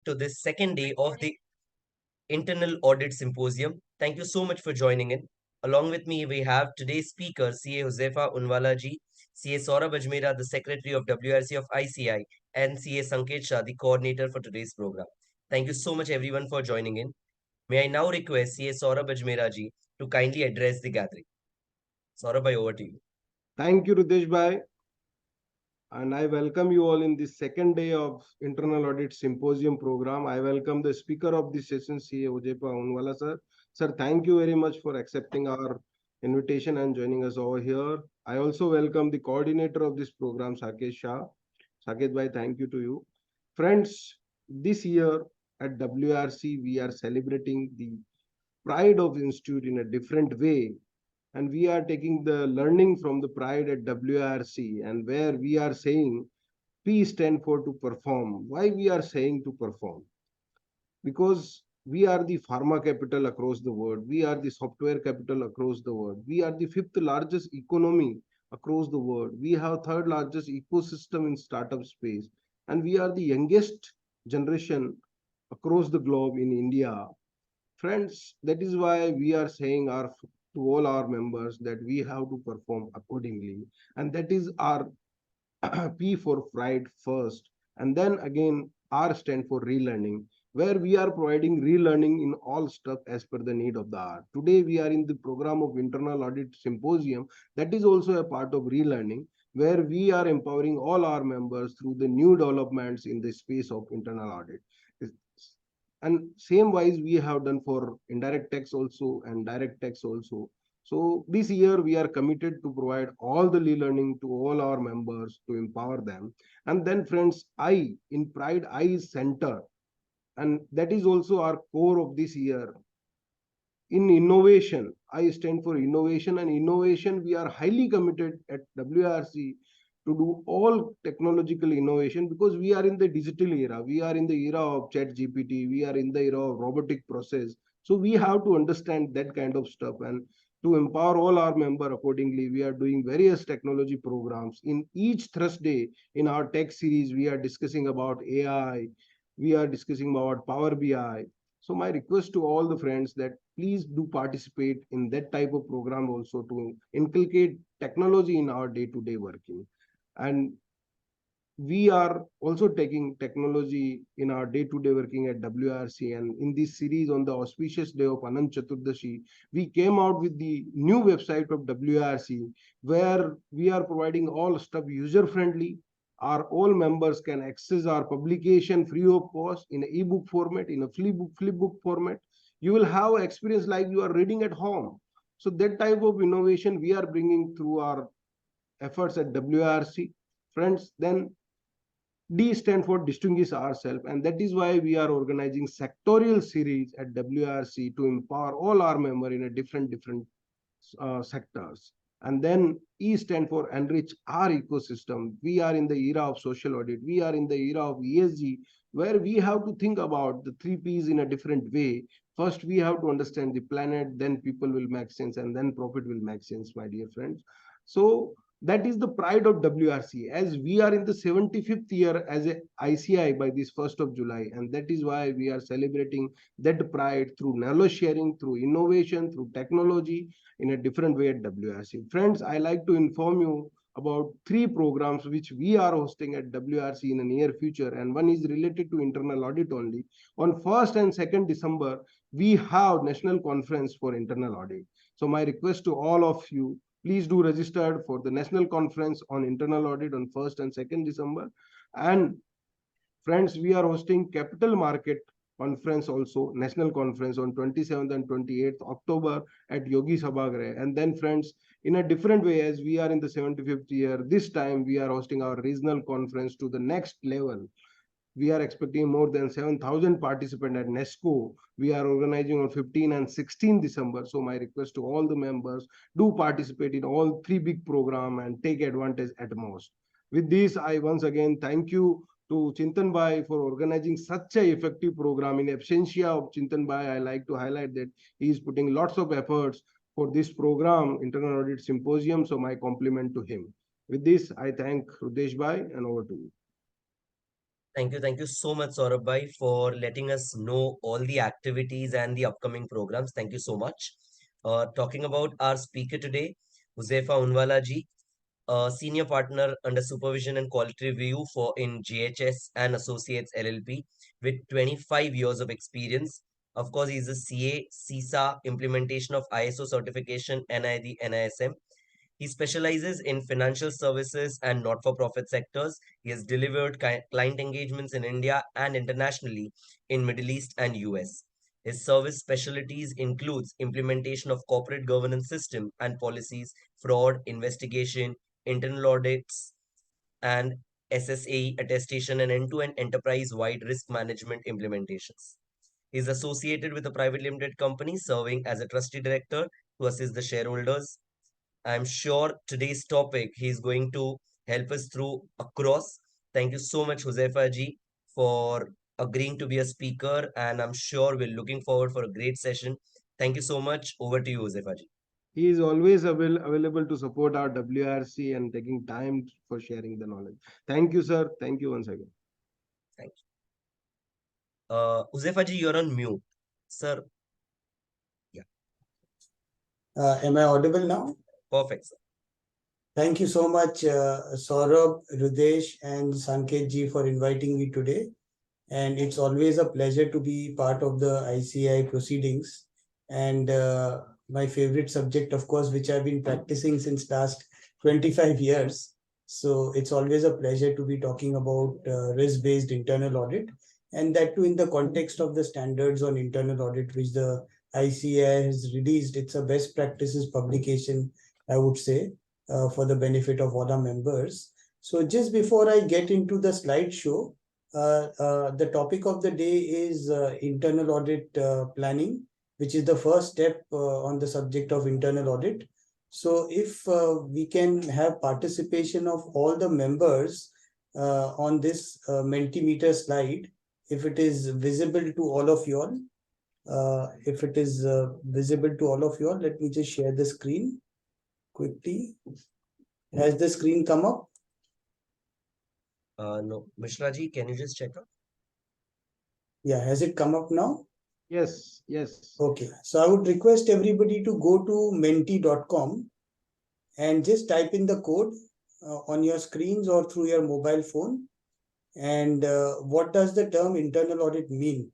to this second day of the Internal Audit Symposium. Thank you so much for joining in. Along with me, we have today's speaker, CA Huzeifa Unwala ji, CA Saurabh Ajmera, the Secretary of WRC of ICI, and CA Sanket Shah, the coordinator for today's program. Thank you so much, everyone, for joining in. May I now request CA Saurabh Ajmera ji to kindly address the gathering. Saurabh, bhai, over to you. Thank you, Rudesh Bhai, and I welcome you all in this second day of Internal Audit Symposium program. I welcome the speaker of this session, CA Huzeifa Unwala sir. Sir, thank you very much for accepting our invitation and joining us over here. I also welcome the coordinator of this program, Sanket Shah. Sanket Bhai, thank you to you. Friends, this year at WRC, we are celebrating the pride of the institute in a different way, and we are taking the learning from the pride at WRC, and where we are saying P stand for to perform. Why we are saying to perform? Because we are the pharma capital across the world. We are the software capital across the world. We are the fifth largest economy across the world. We have third largest ecosystem in startup space, and we are the youngest generation across the globe in India. Friends, that is why we are saying our to all our members that we have to perform accordingly, and that is our P for pride first, and then again R stand for relearning, where we are providing relearning in all stuff as per the need of the hour. Today we are in the program of internal audit symposium, that is also a part of relearning, where we are empowering all our members through the new developments in the space of internal audit. And same wise we have done for indirect tax also and direct tax also. So this year we are committed to provide all the e-learning to all our members to empower them. And then friends, I in pride I is center, and that is also our core of this year. In innovation, I stand for innovation, and innovation we are highly committed at WRC to do all technological innovation, because we are in the digital era. We are in the era of chat GPT. We are in the era of robotic process. So we have to understand that kind of stuff, and to empower all our member accordingly, we are doing various technology programs. In each Thursday in our tech series, we are discussing about AI. We are discussing about Power BI. So my request to all the friends that please do participate in that type of program also, to inculcate technology in our day-to-day working. And we are also taking technology in our day-to-day working at WRC. And in this series on the auspicious day of Anant Chaturdashi, we came out with the new website of WRC, where we are providing all stuff user-friendly. Our all members can access our publication free of cost in an ebook format, in a flipbook format. You will have experience like you are reading at home. So that type of innovation we are bringing through our efforts at WRC. Friends, then D stand for distinguish ourselves, and that is why we are organizing sectorial series at WRC to empower all our members in a different sectors. And then E stand for enrich our ecosystem. We are in the era of social audit. We are in the era of ESG, where we have to think about the three P's in a different way. First, we have to understand the planet, then people will make sense, and then profit will make sense, my dear friends. So that is the pride of WRC, as we are in the 75th year as a ICI by this 1st of July, and that is why we are celebrating that pride through knowledge sharing, through innovation, through technology in a different way at WRC. Friends, I like to inform you about three programs which we are hosting at WRC in the near future, and one is related to internal audit only. On 1st and 2nd December, we have National Conference for Internal Audit. So my request to all of you, please do register for the National Conference on Internal Audit on 1st and 2nd December. And friends, we are hosting Capital Market Conference also, National Conference on 27th and 28th October at Yogi Sabhagre. And then friends, in a different way, as we are in the 75th year, this time we are hosting our regional conference to the next level. We are expecting more than 7,000 participants at NESCO. We are organizing on 15 and 16 December. So my request to all the members, do participate in all three big programs and take advantage at most. With this, I once again thank you to Chintan Bhai for organizing such a effective program. In absentia of Chintan Bhai, I like to highlight that he is putting lots of efforts for this program, Internal Audit Symposium. So my compliment to him. With this, I thank Rudesh Bhai, and over to you. Thank you so much, Saurabh bhai, for letting us know all the activities and the upcoming programs. Thank you so much. Talking about our speaker today, Huzeifa Unwala ji, senior partner under supervision and quality review for in GHS and Associates LLP with 25 years of experience. Of course, he's a CA, CISA, implementation of ISO certification, NID, NISM. He specializes in financial services and not-for-profit sectors. He has delivered client engagements in India and internationally in Middle East and US. His service specialties includes implementation of corporate governance system and policies, fraud, investigation, internal audits, and SSAE attestation and end-to-end enterprise-wide risk management implementations. He is associated with a private limited company serving as a trustee director to assist the shareholders. I'm sure today's topic he's going to help us through across. Thank you so much, Huzaifa ji, for agreeing to be a speaker, and I'm sure we're looking forward for a great session. Thank you so much. Over to you, Huzaifa ji. He is always available to support our WRC and taking time for sharing the knowledge. Thank you, sir. Thank you once again. Thank you. Huzaifa ji, you're on mute. Sir, yeah, Am I audible now? perfect, sir. Thank you so much, Saurabh, Rudesh, and Sanket ji for inviting me today. And it's always a pleasure to be part of the ICI proceedings. And my favorite subject, of course, which I've been practicing since last 25 years. So it's always a pleasure to be talking about risk-based internal audit, and that too in the context of the standards on internal audit, which the ICI has released. It's a best practices publication, I would say, for the benefit of all our members. So just before I get into the slideshow, the topic of the day is internal audit planning, which is the first step on the subject of internal audit. So if we can have participation of all the members on this Mentimeter slide, if it is visible to all of you all, let me just share the screen quickly. Has the screen come up? No, Mishra ji, can you just check out? Yeah, has it come up now? Yes, yes. Okay, so I would request everybody to go to menti.com and just type in the code on your screens or through your mobile phone. And what does the term internal audit mean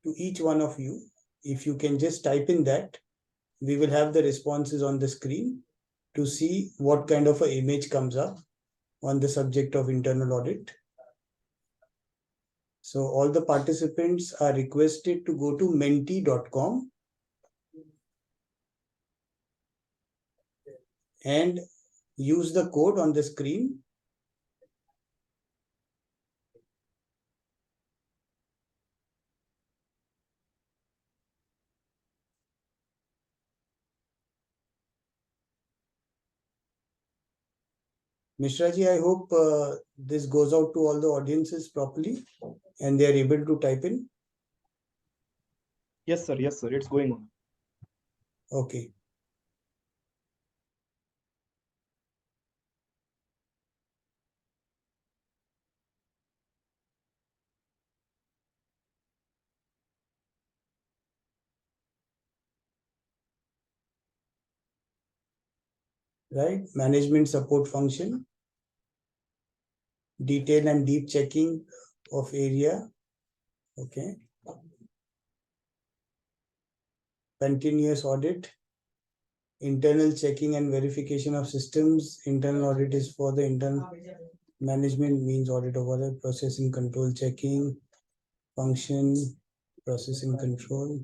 to each one of you? If you can just type in that, we will have the responses on the screen to see what kind of an image comes up on the subject of internal audit. So all the participants are requested to go to menti.com and use the code on the screen. Mishra ji, I hope this goes out to all the audiences properly and they are able to type in. Yes, sir. Yes, sir. It's going on. Okay. Right, management support function, detail and deep checking of area. Okay. Continuous audit, internal checking and verification of systems. Internal audit is for the internal management, means audit of other processing control checking, function, processing control,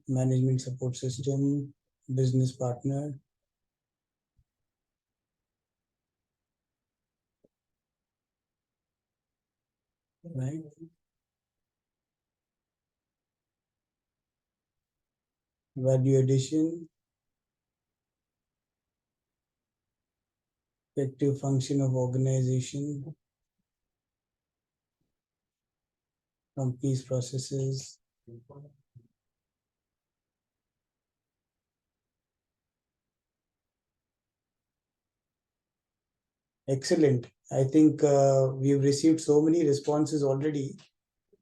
management support system, business partner. Right. Value addition, effective function of organization, company's processes. Excellent. I think we've received so many responses already.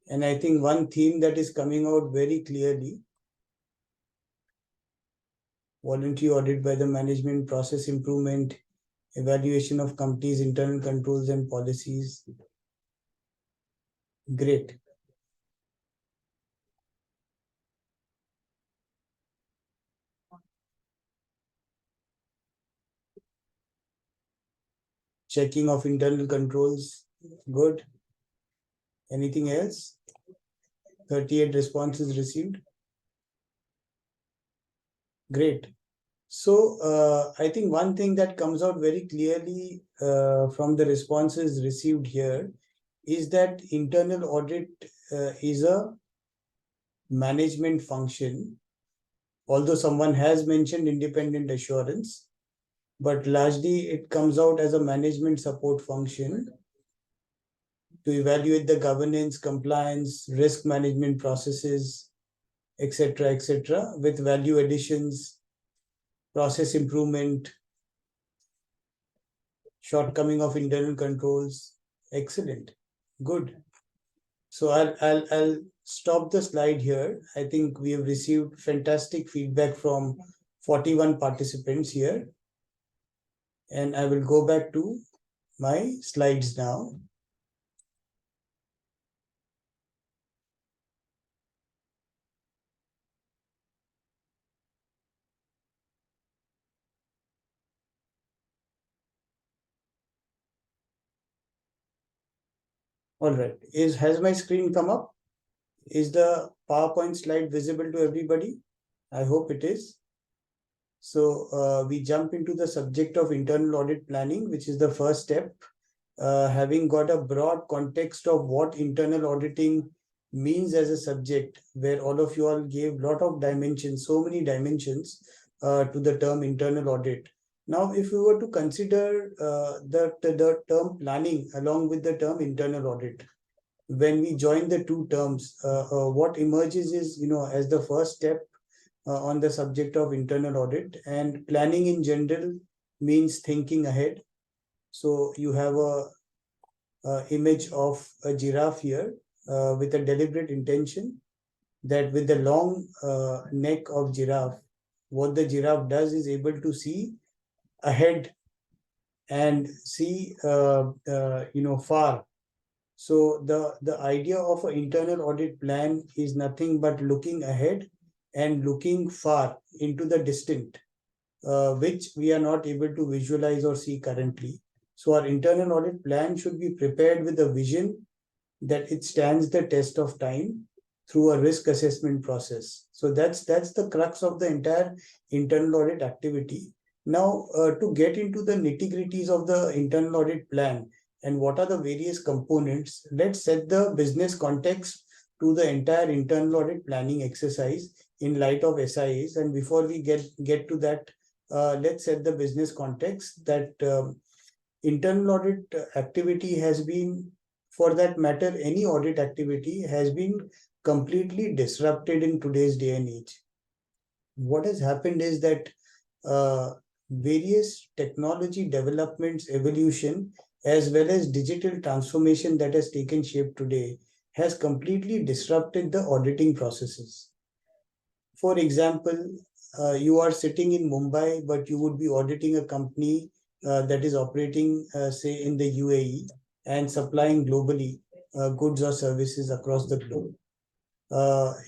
And I think one theme that is coming out very clearly: voluntary audit by the management, process improvement, evaluation of companies' internal controls and policies. Great. Checking of internal controls. Good. Anything else? 38 responses received. Great. So I think one thing that comes out very clearly from the responses received here is that internal audit is a management function, although someone has mentioned independent assurance, but largely it comes out as a management support function to evaluate the governance, compliance, risk management processes, etc., with value additions, process improvement, shortcoming of internal controls. Excellent. Good. So I'll stop the slide here. I think we have received fantastic feedback from 41 participants here. And I will go back to my slides now. All right. Has my screen come up? Is the PowerPoint slide visible to everybody? I hope it is. So we jump into the subject of internal audit planning, which is the first step. Having got a broad context of what internal auditing means as a subject, where all of you all gave a lot of dimensions, so many dimensions to the term internal audit. Now, if we were to consider the term planning along with the term internal audit, when we join the two terms, what emerges is, as the first step on the subject of internal audit. And planning in general means thinking ahead. So you have a image of a giraffe here with a deliberate intention that with the long neck of giraffe, what the giraffe does is able to see ahead and see far. So the idea of an internal audit plan is nothing but looking ahead and looking far into the distant, which we are not able to visualize or see currently. So our internal audit plan should be prepared with a vision that it stands the test of time through a risk assessment process. So that's the crux of the entire internal audit activity. Now, to get into the nitty-gritties of the internal audit plan and what are the various components, let's set the business context to the entire internal audit planning exercise in light of SIAs. And before we get to that, let's set the business context that internal audit activity has been, for that matter, any audit activity has been completely disrupted in today's day and age. What has happened is that various technology developments, evolution, as well as digital transformation that has taken shape today has completely disrupted the auditing processes. For example, you are sitting in Mumbai, but you would be auditing a company that is operating, say, in the UAE and supplying globally goods or services across the globe.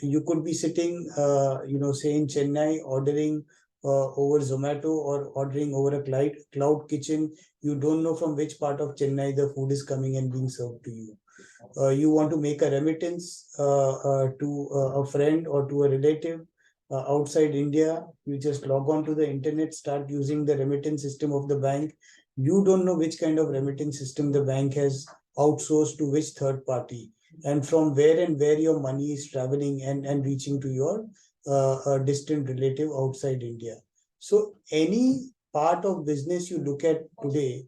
You could be sitting, say in Chennai, ordering over Zomato or ordering over a cloud kitchen. You don't know from which part of Chennai the food is coming and being served to you. You want to make a remittance to a friend or to a relative outside India. You just log on to the internet, start using the remittance system of the bank. You don't know which kind of remittance system the bank has outsourced to which third party, and from where your money is traveling and reaching to your distant relative outside India. So any part of business you look at today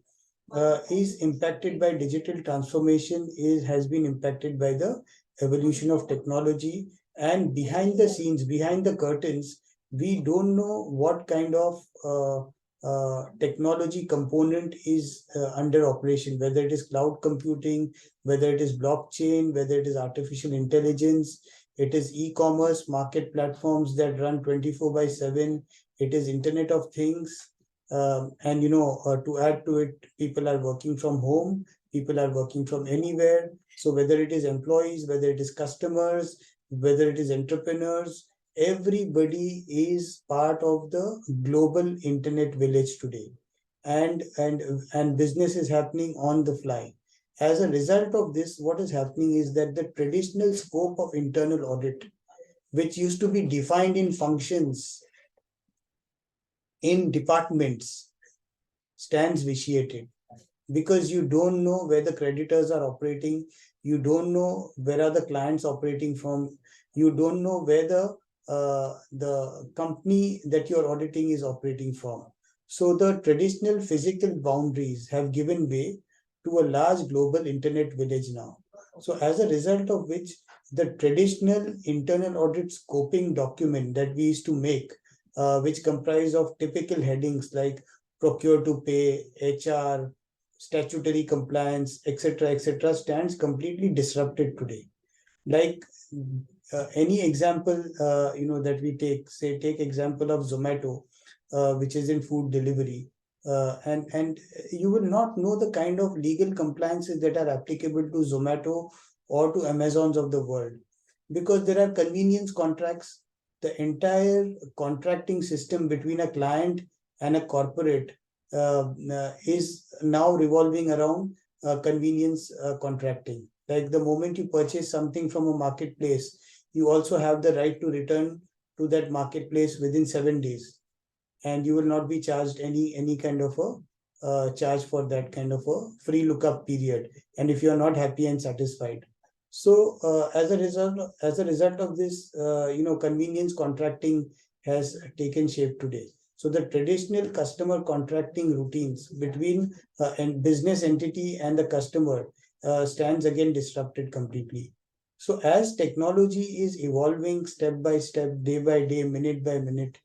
is impacted by digital transformation, has been impacted by the evolution of technology. And behind the scenes, behind the curtains, we don't know what kind of technology component is under operation, whether it is cloud computing, whether it is blockchain, whether it is artificial intelligence, it is e-commerce market platforms that run 24 by 7, it is Internet of Things. And to add to it, people are working from home, people are working from anywhere. So whether it is employees, whether it is customers, whether it is entrepreneurs, everybody is part of the global internet village today, and business is happening on the fly. As a result of this, what is happening is that the traditional scope of internal audit, which used to be defined in functions, in departments, stands vitiated, because you don't know where the creditors are operating, you don't know where are the clients operating from, you don't know where the company that you're auditing is operating from. So the traditional physical boundaries have given way to a large global internet village now. So as a result of which, the traditional internal audit scoping document that we used to make, which comprise of typical headings like procure to pay, HR, statutory compliance, etc., stands completely disrupted today. Like any example, that we take, say, take example of Zomato, which is in food delivery, and you will not know the kind of legal compliances that are applicable to Zomato or to Amazons of the world, because there are convenience contracts. The entire contracting system between a client and a corporate is now revolving around convenience contracting. Like the moment you purchase something from a marketplace, you also have the right to return to that marketplace within 7 days, and you will not be charged any kind of a charge for that kind of a free lookup period. And if you are not happy and satisfied, so as a result of this, convenience contracting has taken shape today. So the traditional customer contracting routines between a business entity and the customer stands again disrupted completely. So as technology is evolving step by step, day by day, minute by minute,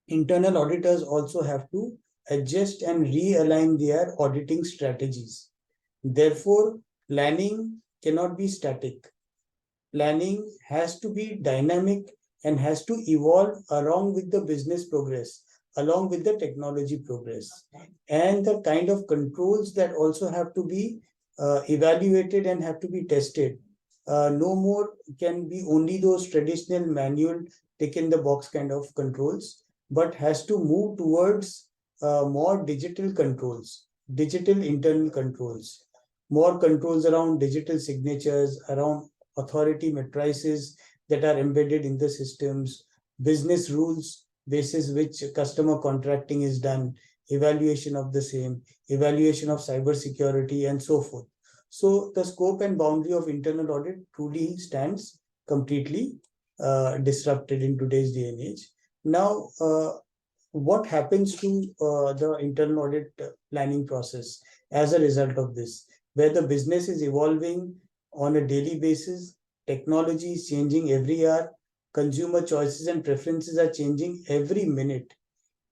internal auditors also have to adjust and realign their auditing strategies. Therefore, planning cannot be static. Planning has to be dynamic and has to evolve along with the business progress, along with the technology progress. And the kind of controls that also have to be evaluated and have to be tested. No more can be only those traditional manual tick in the box kind of controls, but has to move towards more digital controls, digital internal controls, more controls around digital signatures, around authority matrices that are embedded in the systems, business rules basis which customer contracting is done, evaluation of the same, evaluation of cyber security, and so forth. So the scope and boundary of internal audit truly stands completely disrupted in today's day and age. Now, what happens to the internal audit planning process as a result of this, where the business is evolving on a daily basis, technology is changing every hour, consumer choices and preferences are changing every minute.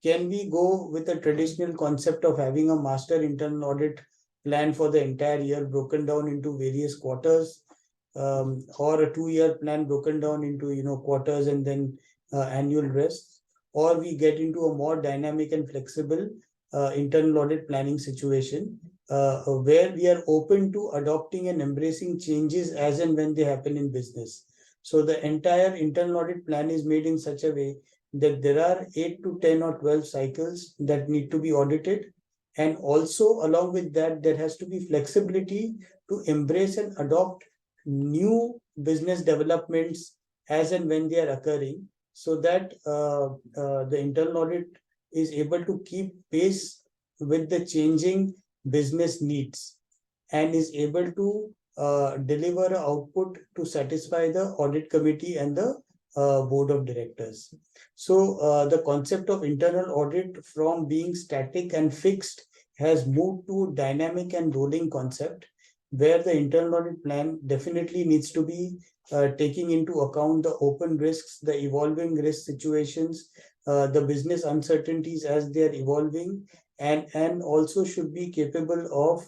Can we go with a traditional concept of having a master internal audit plan for the entire year broken down into various quarters, or a 2-year plan broken down into quarters and then annual rest, or we get into a more dynamic and flexible internal audit planning situation, where we are open to adopting and embracing changes as and when they happen in business. So the entire internal audit plan is made in such a way that there are 8 to 10 or 12 cycles that need to be audited. And also along with that, there has to be flexibility to embrace and adopt new business developments as and when they are occurring, so that the internal audit is able to keep pace with the changing business needs and is able to deliver an output to satisfy the audit committee and the board of directors. So the concept of internal audit from being static and fixed has moved to dynamic and rolling concept, where the internal audit plan definitely needs to be taking into account the open risks, the evolving risk situations, the business uncertainties as they are evolving, and also should be capable of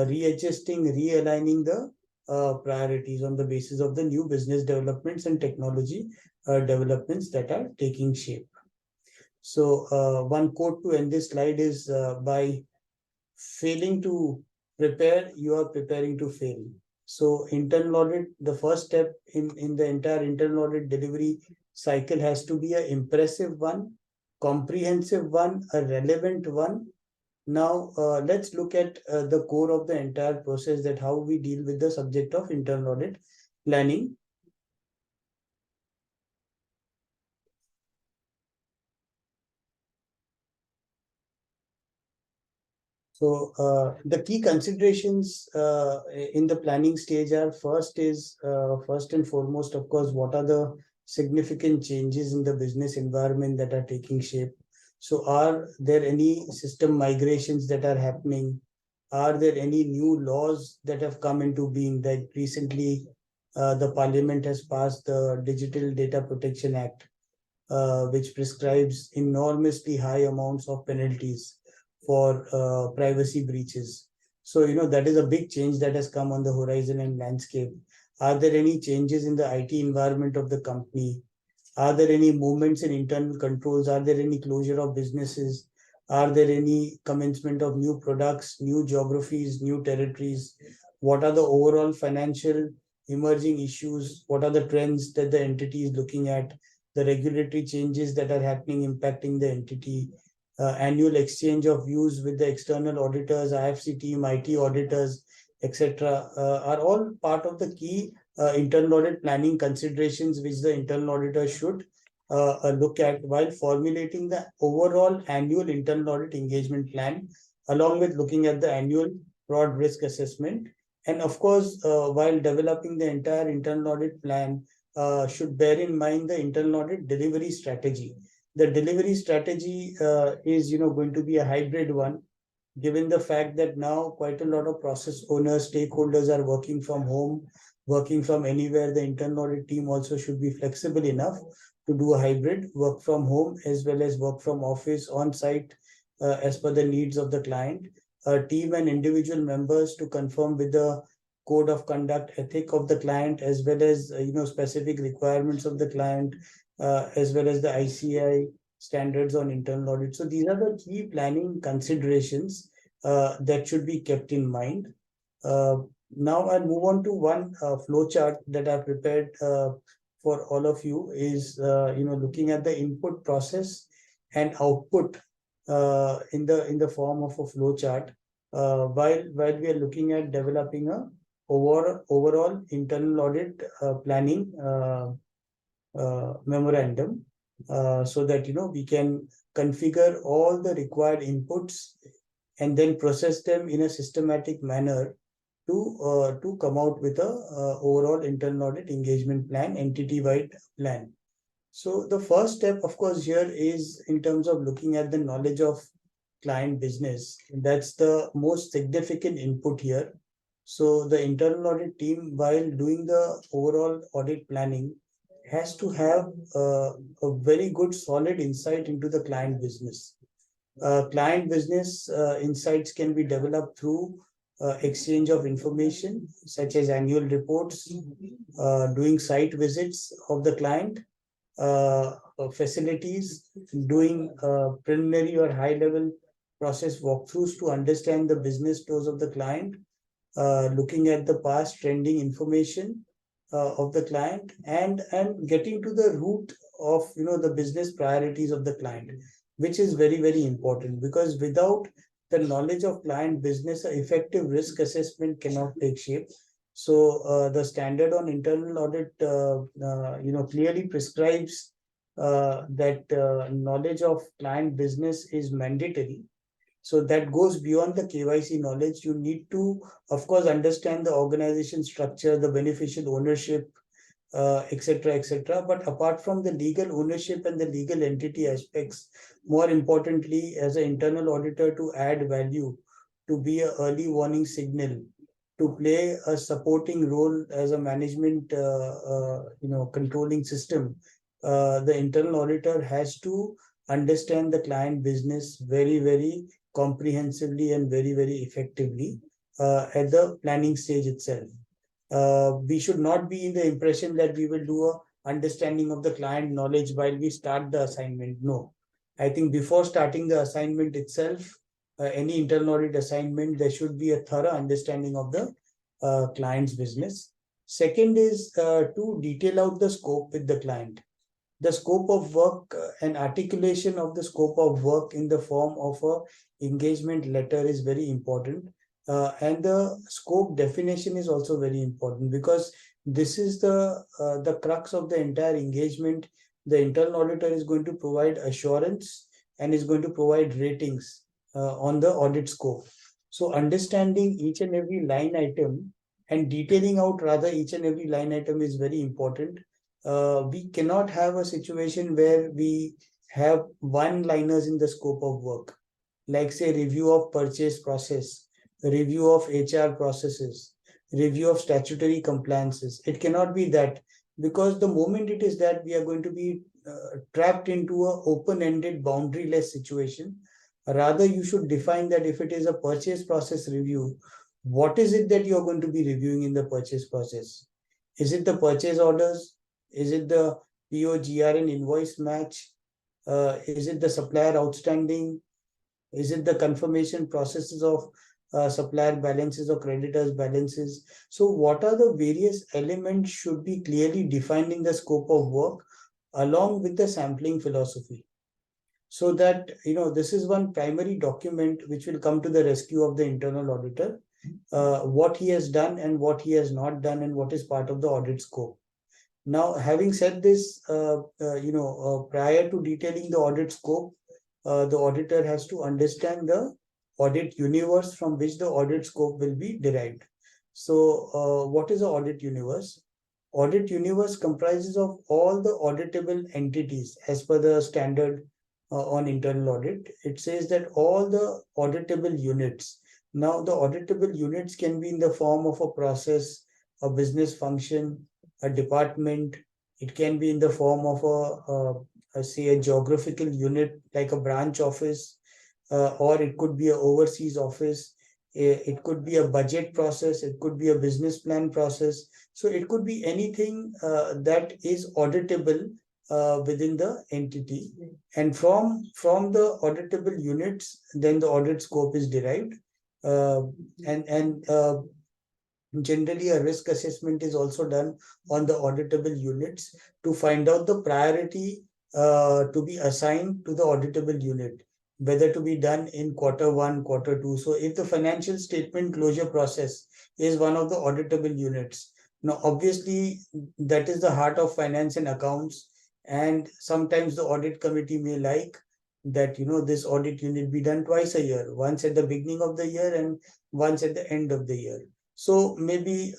readjusting, realigning the priorities on the basis of the new business developments and technology developments that are taking shape. So one quote to end this slide is by failing to prepare, you are preparing to fail. So internal audit, the first step in the entire internal audit delivery cycle has to be an impressive one, comprehensive one, a relevant one. Now, let's look at the core of the entire process, that how we deal with the subject of internal audit planning. So the key considerations in the planning stage are first and foremost, of course, what are the significant changes in the business environment that are taking shape? So are there any system migrations that are happening? Are there any new laws that have come into being? Like recently, the Parliament has passed the Digital Data Protection Act, which prescribes enormously high amounts of penalties for privacy breaches. So, that is a big change that has come on the horizon and landscape. Are there any changes in the IT environment of the company? Are there any movements in internal controls? Are there any closure of businesses? Are there any commencement of new products, new geographies, new territories? What are the overall financial emerging issues? What are the trends that the entity is looking at? The regulatory changes that are happening impacting the entity, annual exchange of views with the external auditors, IFC team, IT auditors, etc., are all part of the key internal audit planning considerations which the internal auditor should look at while formulating the overall annual internal audit engagement plan, along with looking at the annual broad risk assessment. And of course, while developing the entire internal audit plan, should bear in mind the internal audit delivery strategy. The delivery strategy is going to be a hybrid one, given the fact that now quite a lot of process owners, stakeholders are working from home, working from anywhere. The internal audit team also should be flexible enough to do a hybrid work from home as well as work from office on site, as per the needs of the client. Team and individual members to confirm with the code of conduct, ethic of the client, as well as specific requirements of the client, as well as the ICI standards on internal audit. So these are the key planning considerations that should be kept in mind. Now I'll move on to one flow chart that I prepared for all of you, is looking at the input process and output in the form of a flow chart, while we are looking at developing a overall internal audit planning memorandum, so that we can configure all the required inputs and then process them in a systematic manner to come out with a overall internal audit engagement plan, entity-wide plan. So the first step, of course, here is in terms of looking at the knowledge of client business. That's the most significant input here. So the internal audit team, while doing the overall audit planning, has to have a very good, solid insight into the client business. Client business insights can be developed through exchange of information, such as annual reports, doing site visits of the client, facilities, doing preliminary or high level process walkthroughs to understand the business flows of the client, looking at the past trending information of the client, and getting to the root of the business priorities of the client, which is very important, because without the knowledge of client business, effective risk assessment cannot take shape. So the standard on internal audit clearly prescribes that knowledge of client business is mandatory. So that goes beyond the KYC knowledge. You need to, of course, understand the organization structure, the beneficial ownership, etc., etc. But apart from the legal ownership and the legal entity aspects, more importantly, as an internal auditor, to add value, to be an early warning signal, to play a supporting role as a management, controlling system, the internal auditor has to understand the client business very, very comprehensively and very, very effectively at the planning stage itself. We should not be in the impression that we will do a understanding of the client knowledge while we start the assignment. No, I think before starting the assignment itself, any internal audit assignment, there should be a thorough understanding of the client's business. Second is to detail out the scope with the client. The scope of work and articulation of the scope of work in the form of a engagement letter is very important. And the scope definition is also very important, because this is the crux of the entire engagement. The internal auditor is going to provide assurance and is going to provide ratings on the audit scope. So understanding each and every line item and detailing out rather each and every line item is very important. We cannot have a situation where we have one-liners in the scope of work, like say review of purchase process, review of HR processes, review of statutory compliances. It cannot be that, because the moment it is that, we are going to be trapped into a open-ended, boundaryless situation. Rather, you should define that if it is a purchase process review, what is it that you are going to be reviewing in the purchase process? Is it the purchase orders? Is it the PO/GRN invoice match? Is it the supplier outstanding? Is it the confirmation processes of supplier balances or creditors balances? So what are the various elements should be clearly defined in the scope of work along with the sampling philosophy, so that this is one primary document which will come to the rescue of the internal auditor, what he has done and what he has not done and what is part of the audit scope. Now, having said this, prior to detailing the audit scope, the auditor has to understand the audit universe from which the audit scope will be derived. So, what is the audit universe? Audit universe comprises of all the auditable entities as per the standard on internal audit. It says that all the auditable units. Now, the auditable units can be in the form of a process, a business function, a department. It can be in the form of say a geographical unit like a branch office, or it could be an overseas office. It could be a budget process. It could be a business plan process. So it could be anything that is auditable within the entity. And from the auditable units, then the audit scope is derived. And generally, a risk assessment is also done on the auditable units to find out the priority to be assigned to the auditable unit, whether to be done in Q1, Q2. So if the financial statement closure process is one of the auditable units, now obviously that is the heart of finance and accounts. And sometimes the audit committee may like that, this audit unit be done twice a year, once at the beginning of the year and once at the end of the year. So maybe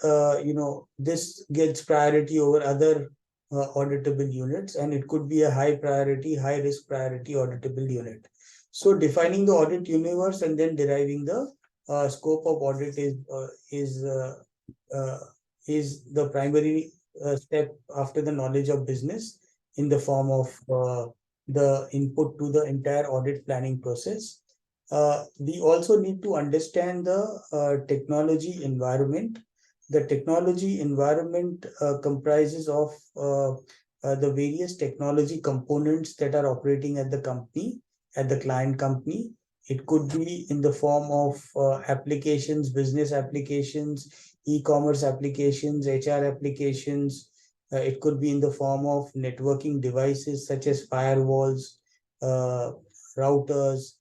this gets priority over other auditable units, and it could be a high priority, high risk priority auditable unit. So defining the audit universe and then deriving the scope of audit is the primary step after the knowledge of business in the form of the input to the entire audit planning process. We also need to understand the technology environment. The technology environment comprises of the various technology components that are operating at the company, at the client company. It could be in the form of applications, business applications, e-commerce applications, HR applications. It could be in the form of networking devices such as firewalls, routers.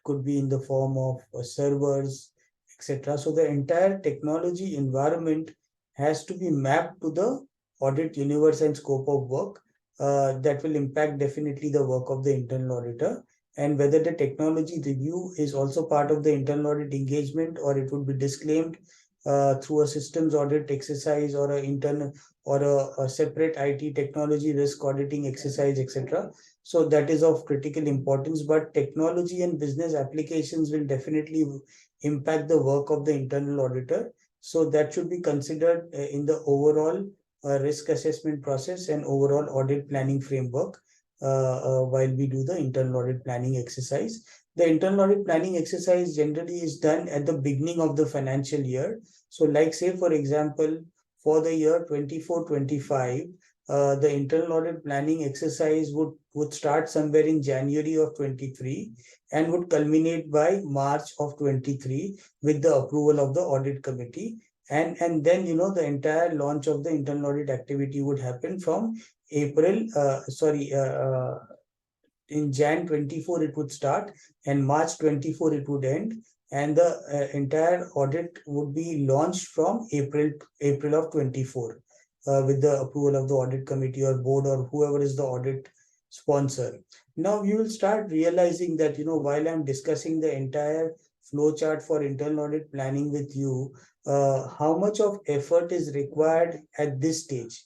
Could be in the form of servers, etc. So the entire technology environment has to be mapped to the audit universe and scope of work. That will impact definitely the work of the internal auditor, and whether the technology review is also part of the internal audit engagement or it would be disclaimed through a systems audit exercise or a internal or a separate IT technology risk auditing exercise, etc. So that is of critical importance. But technology and business applications will definitely impact the work of the internal auditor. So that should be considered in the overall risk assessment process and overall audit planning framework. while we do the internal audit planning exercise. The internal audit planning exercise generally is done at the beginning of the financial year. So, like say for example, for the year 24-25, the internal audit planning exercise would start somewhere in January of 23 and would culminate by March of 23 with the approval of the audit committee. And then, the entire launch of the internal audit activity would happen from April, in Jan 24 it would start, and March 24 it would end, and the entire audit would be launched from April of 24 with the approval of the audit committee or board or whoever is the audit sponsor. Now you will start realizing that, while I'm discussing the entire flow chart for internal audit planning with you, how much of effort is required at this stage.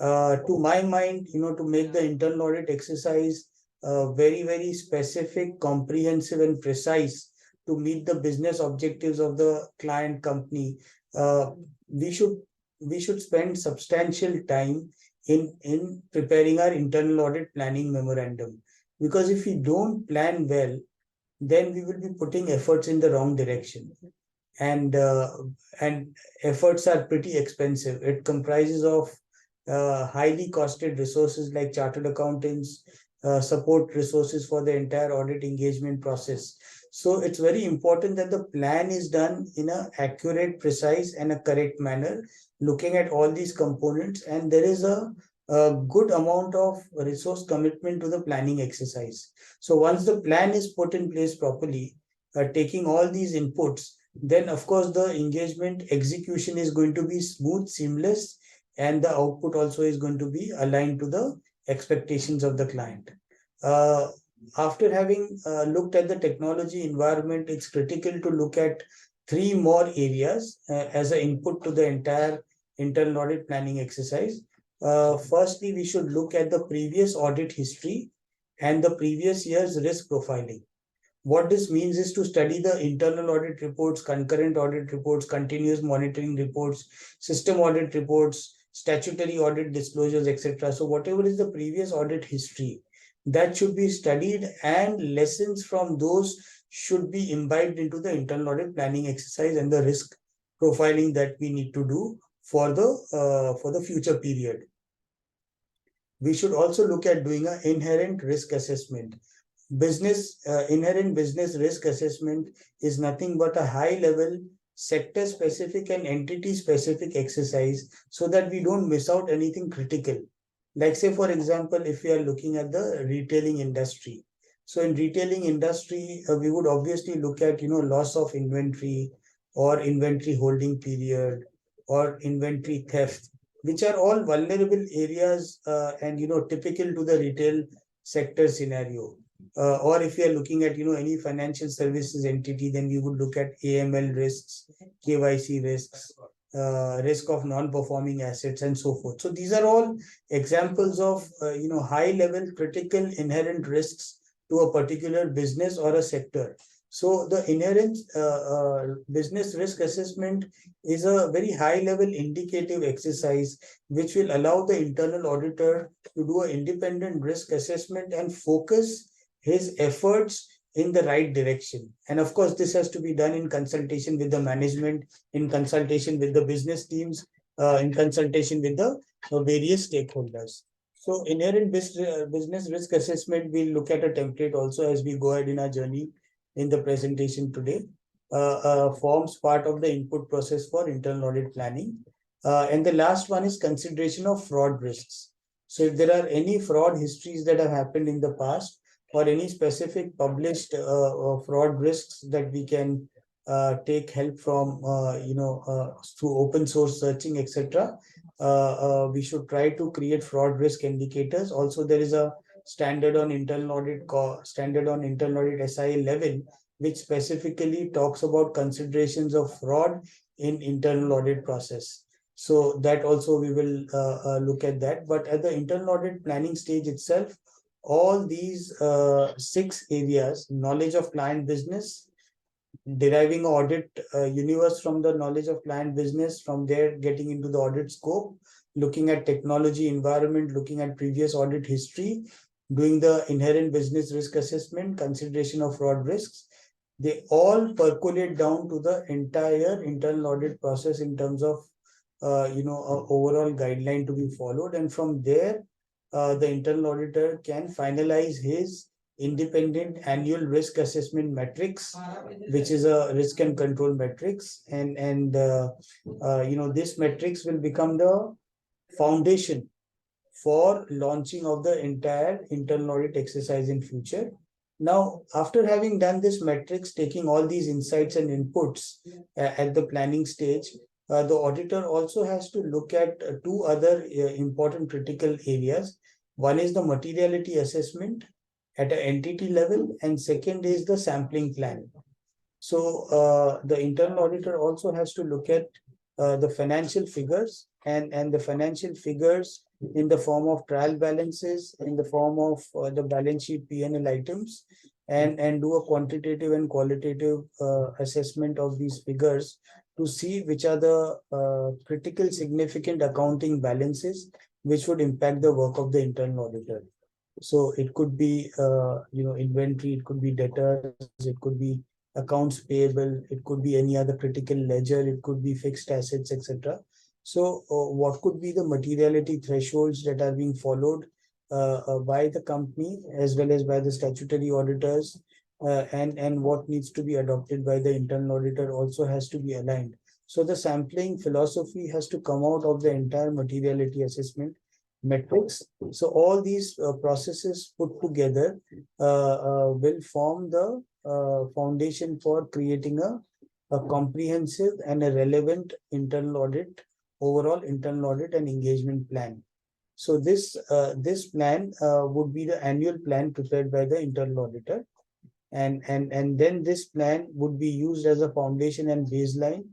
To my mind, to make the internal audit exercise very, very specific, comprehensive, and precise to meet the business objectives of the client company, uh, we should we should spend substantial time in preparing our internal audit planning memorandum. Because if we don't plan well, then we will be putting efforts in the wrong direction, and efforts are pretty expensive. It comprises of highly costed resources like chartered accountants, support resources for the entire audit engagement process. So it's very important that the plan is done in a accurate, precise, and a correct manner, looking at all these components, and there is a good amount of resource commitment to the planning exercise. So once the plan is put in place properly, taking all these inputs, then of course the engagement execution is going to be smooth, seamless, and the output also is going to be aligned to the expectations of the client. Uh, After having looked at the technology environment, it's critical to look at three more areas as an input to the entire internal audit planning exercise. Firstly, we should look at the previous audit history and the previous year's risk profiling. What this means is to study the internal audit reports, concurrent audit reports, continuous monitoring reports, system audit reports, statutory audit disclosures, etc. So whatever is the previous audit history, that should be studied, and lessons from those should be imbibed into the internal audit planning exercise and the risk profiling that we need to do for the future period. We should also look at doing an inherent risk assessment. Inherent business risk assessment is nothing but a high level, sector specific and entity specific exercise, so that we don't miss out anything critical. Like say for example, if we are looking at the retailing industry, so in retailing industry, we would obviously look at loss of inventory or inventory holding period or inventory theft, which are all vulnerable areas, and typical to the retail sector scenario. Or if we are looking at any financial services entity, then we would look at AML risks, KYC risks, risk of non-performing assets, and so forth. So these are all examples of high-level critical inherent risks to a particular business or a sector. So the inherent business risk assessment is a very high-level indicative exercise which will allow the internal auditor to do an independent risk assessment and focus his efforts in the right direction. And of course, this has to be done in consultation with the management, in consultation with the business teams, in consultation with the various stakeholders. So inherent business risk assessment, we'll look at a template also as we go ahead in our journey in the presentation today. Forms part of the input process for internal audit planning. And the last one is consideration of fraud risks. So if there are any fraud histories that have happened in the past, or any specific published fraud risks that we can take help from, through open source searching, etc. We should try to create fraud risk indicators. Also, there is a standard on internal audit SIA 11, which specifically talks about considerations of fraud in internal audit process. So that also we will look at that. But at the internal audit planning stage itself, all these 6 areas: knowledge of client business, deriving audit universe from the knowledge of client business, from there getting into the audit scope, looking at technology environment, looking at previous audit history, doing the inherent business risk assessment, consideration of fraud risks, they all percolate down to the entire internal audit process in terms of overall guideline to be followed. And from there, the internal auditor can finalize his independent annual risk assessment metrics, which is a risk and control metrics. This metrics will become the foundation for launching of the entire internal audit exercise in future. Now, after having done this metrics, taking all these insights and inputs at the planning stage, the auditor also has to look at two other important critical areas. One is the materiality assessment at an entity level, and second is the sampling plan. So the internal auditor also has to look at the financial figures and the financial figures in the form of trial balances, in the form of the balance sheet P&L items, and do a quantitative and qualitative assessment of these figures to see which are the critical significant accounting balances which would impact the work of the internal auditor. So it could be inventory, it could be debtors, it could be accounts payable, it could be any other critical ledger, it could be fixed assets, etc. So what could be the materiality thresholds that are being followed by the company as well as by the statutory auditors, and what needs to be adopted by the internal auditor also has to be aligned. So the sampling philosophy has to come out of the entire materiality assessment metrics. So all these processes put together will form the foundation for creating a comprehensive and a relevant internal audit, overall internal audit and engagement plan. So this plan would be the annual plan prepared by the internal auditor, and then this plan would be used as a foundation and baseline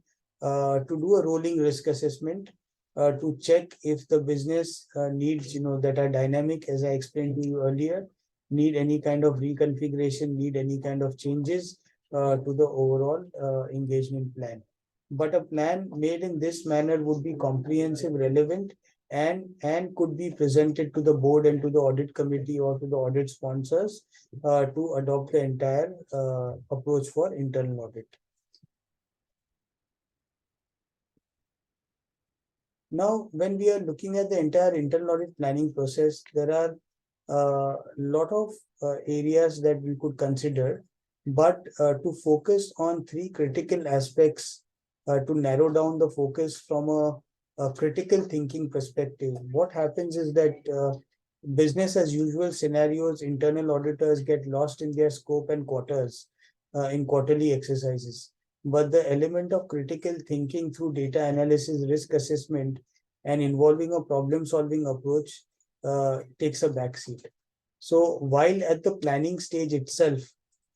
to do a rolling risk assessment to check if the business needs that are dynamic, as I explained to you earlier, need any kind of reconfiguration, need any kind of changes to the overall engagement plan. But a plan made in this manner would be comprehensive, relevant, and could be presented to the board and to the audit committee or to the audit sponsors to adopt the entire approach for internal audit. Now, when we are looking at the entire internal audit planning process, there are a lot of areas that we could consider, but to focus on three critical aspects to narrow down the focus from a critical thinking perspective. What happens is that business as usual scenarios, internal auditors get lost in their scope and quarters in quarterly exercises. But the element of critical thinking through data analysis, risk assessment, and involving a problem-solving approach takes a backseat. So while at the planning stage itself,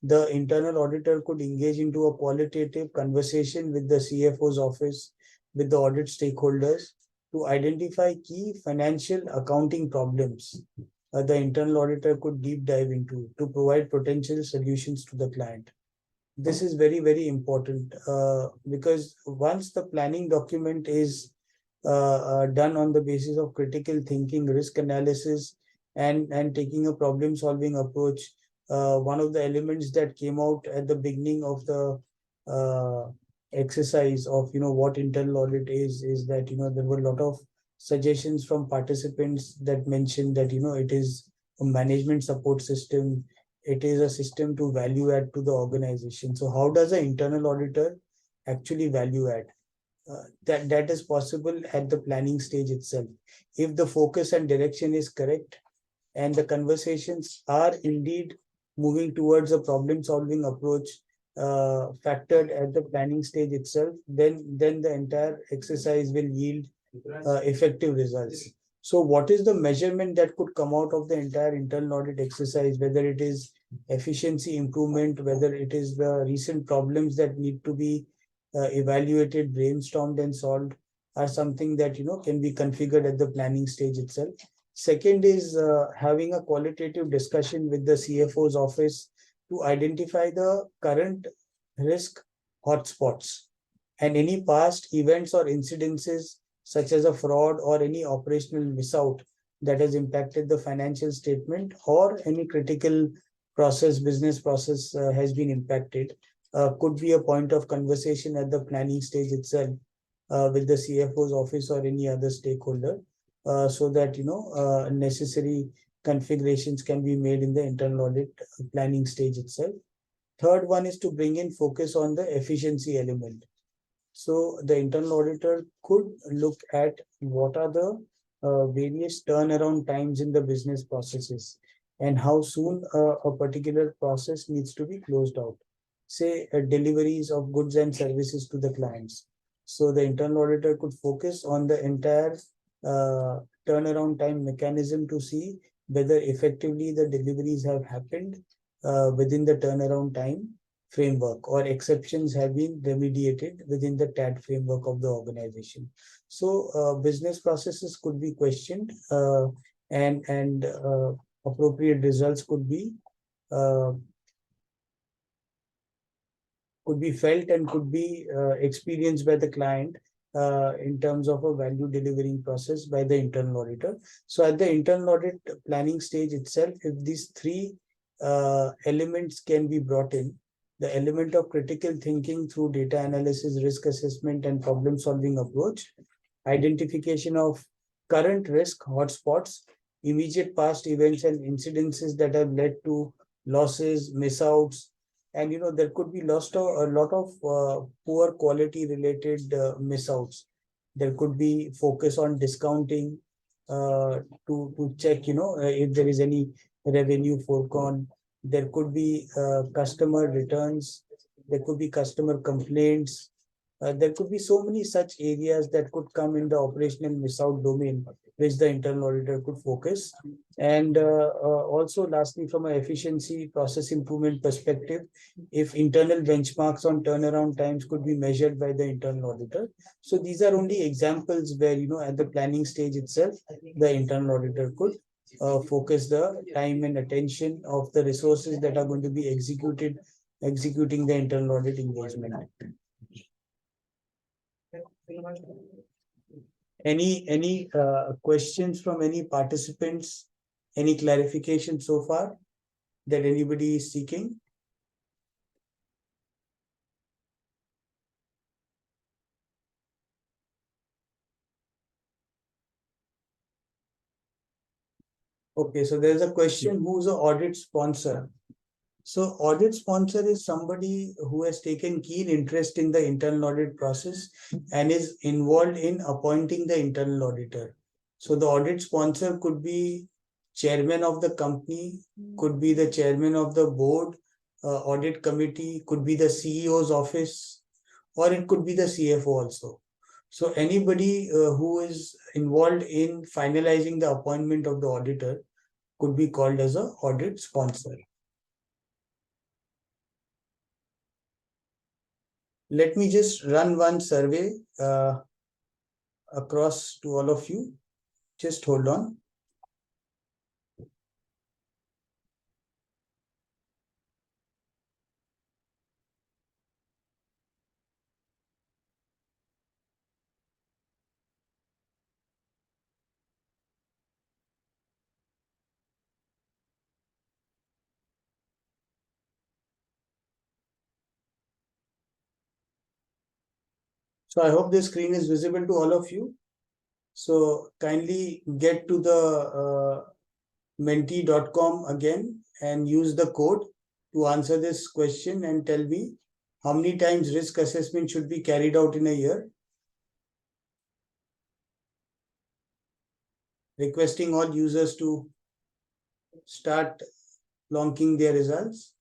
the internal auditor could engage into a qualitative conversation with the CFO's office, with the audit stakeholders to identify key financial accounting problems the internal auditor could deep dive into to provide potential solutions to the client. This is very, very important because once the planning document is done on the basis of critical thinking, risk analysis, and taking a problem solving approach, one of the elements that came out at the beginning of the exercise of what internal audit is that there were a lot of suggestions from participants that mentioned that it is a management support system, it is a system to value add to the organization. So how does an internal auditor actually value add? That is possible at the planning stage itself. If the focus and direction is correct and the conversations are indeed moving towards a problem solving approach factored at the planning stage itself, then the entire exercise will yield effective results. So what is the measurement that could come out of the entire internal audit exercise, whether it is efficiency improvement, whether it is the recent problems that need to be evaluated, brainstormed and solved, are something that can be configured at the planning stage itself. Second is having a qualitative discussion with the CFO's office to identify the current risk hotspots and any past events or incidences such as a fraud or any operational miss out that has impacted the financial statement, or any critical business process has been impacted, could be a point of conversation at the planning stage itself with the CFO's office or any other stakeholder, so that necessary configurations can be made in the internal audit planning stage itself. Third one is to bring in focus on the efficiency element. So the internal auditor could look at what are the various turnaround times in the business processes, and how soon a particular process needs to be closed out. Say deliveries of goods and services to the clients. So the internal auditor could focus on the entire uh, turnaround time mechanism to see whether effectively the deliveries have happened within the turnaround time framework, or exceptions have been remediated within the TAD framework of the organization. So business processes could be questioned, and appropriate results uh, could be felt and could be experienced by the client in terms of a value delivering process by the internal auditor. So at the internal audit planning stage itself, if these three elements can be brought in, the element of critical thinking through data analysis, risk assessment, and problem solving approach, identification of current risk hotspots, immediate past events and incidences that have led to losses, misouts, and there could be a lot of poor quality related misouts. There could be focus on discounting to check if there is any revenue foregone. There could be customer returns, there could be customer complaints, there could be so many such areas that could come in the operational miss out domain, which the internal auditor could focus. And also, lastly, from an efficiency process improvement perspective, if internal benchmarks on turnaround times could be measured by the internal auditor. So these are only examples where, at the planning stage itself, the internal auditor could focus the time and attention of the resources that are going to be executing the internal audit engagement. Any questions from any participants? Any clarification so far that anybody is seeking? Okay, so there's a question: who's an audit sponsor? So audit sponsor is somebody who has taken keen interest in the internal audit process and is involved in appointing the internal auditor. So the audit sponsor could be chairman of the company, could be the chairman of the board, audit committee, could be the CEO's office, or it could be the CFO also. So anybody who is involved in finalizing the appointment of the auditor could be called as an audit sponsor. Let me just run one survey across to all of you. Just hold on. So I hope the screen is visible to all of you. So kindly get to the mentee.com again and use the code to answer this question and tell me how many times risk assessment should be carried out in a year. Requesting all users to start logging their results.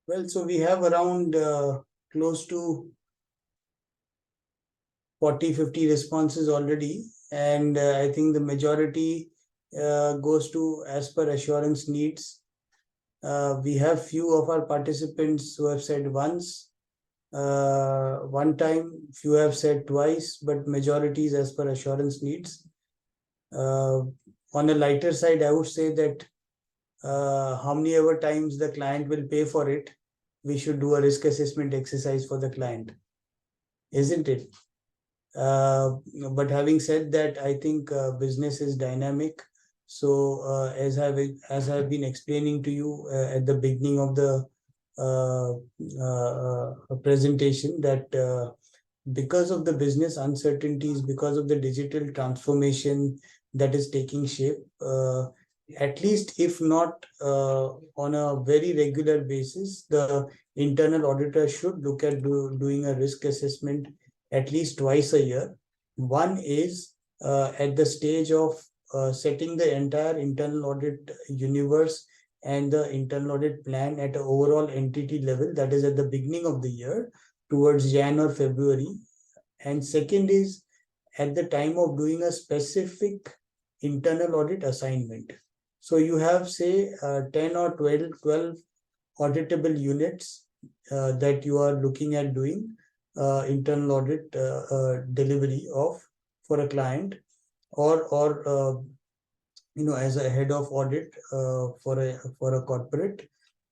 Well, so we have around close to 40-50 responses already, and I think the majority goes to as per assurance needs. We have few of our participants who have said once, one time, few have said twice, but majority is as per assurance needs. On a lighter side, I would say that how many ever times the client will pay for it, we should do a risk assessment exercise for the client, isn't it? But having said that, I think business is dynamic. So as I've been explaining to you at the beginning of the presentation, that because of the business uncertainties, because of the digital transformation that is taking shape, at least if not on a very regular basis, the internal auditor should look at doing a risk assessment at least twice a year. One is at the stage of setting the entire internal audit universe and the internal audit plan at an overall entity level, that is at the beginning of the year towards Jan or February. And second is at the time of doing a specific internal audit assignment. So you have, say, 10 or 12 auditable units that you are looking at doing internal audit delivery of for a client, or as a head of audit for a corporate.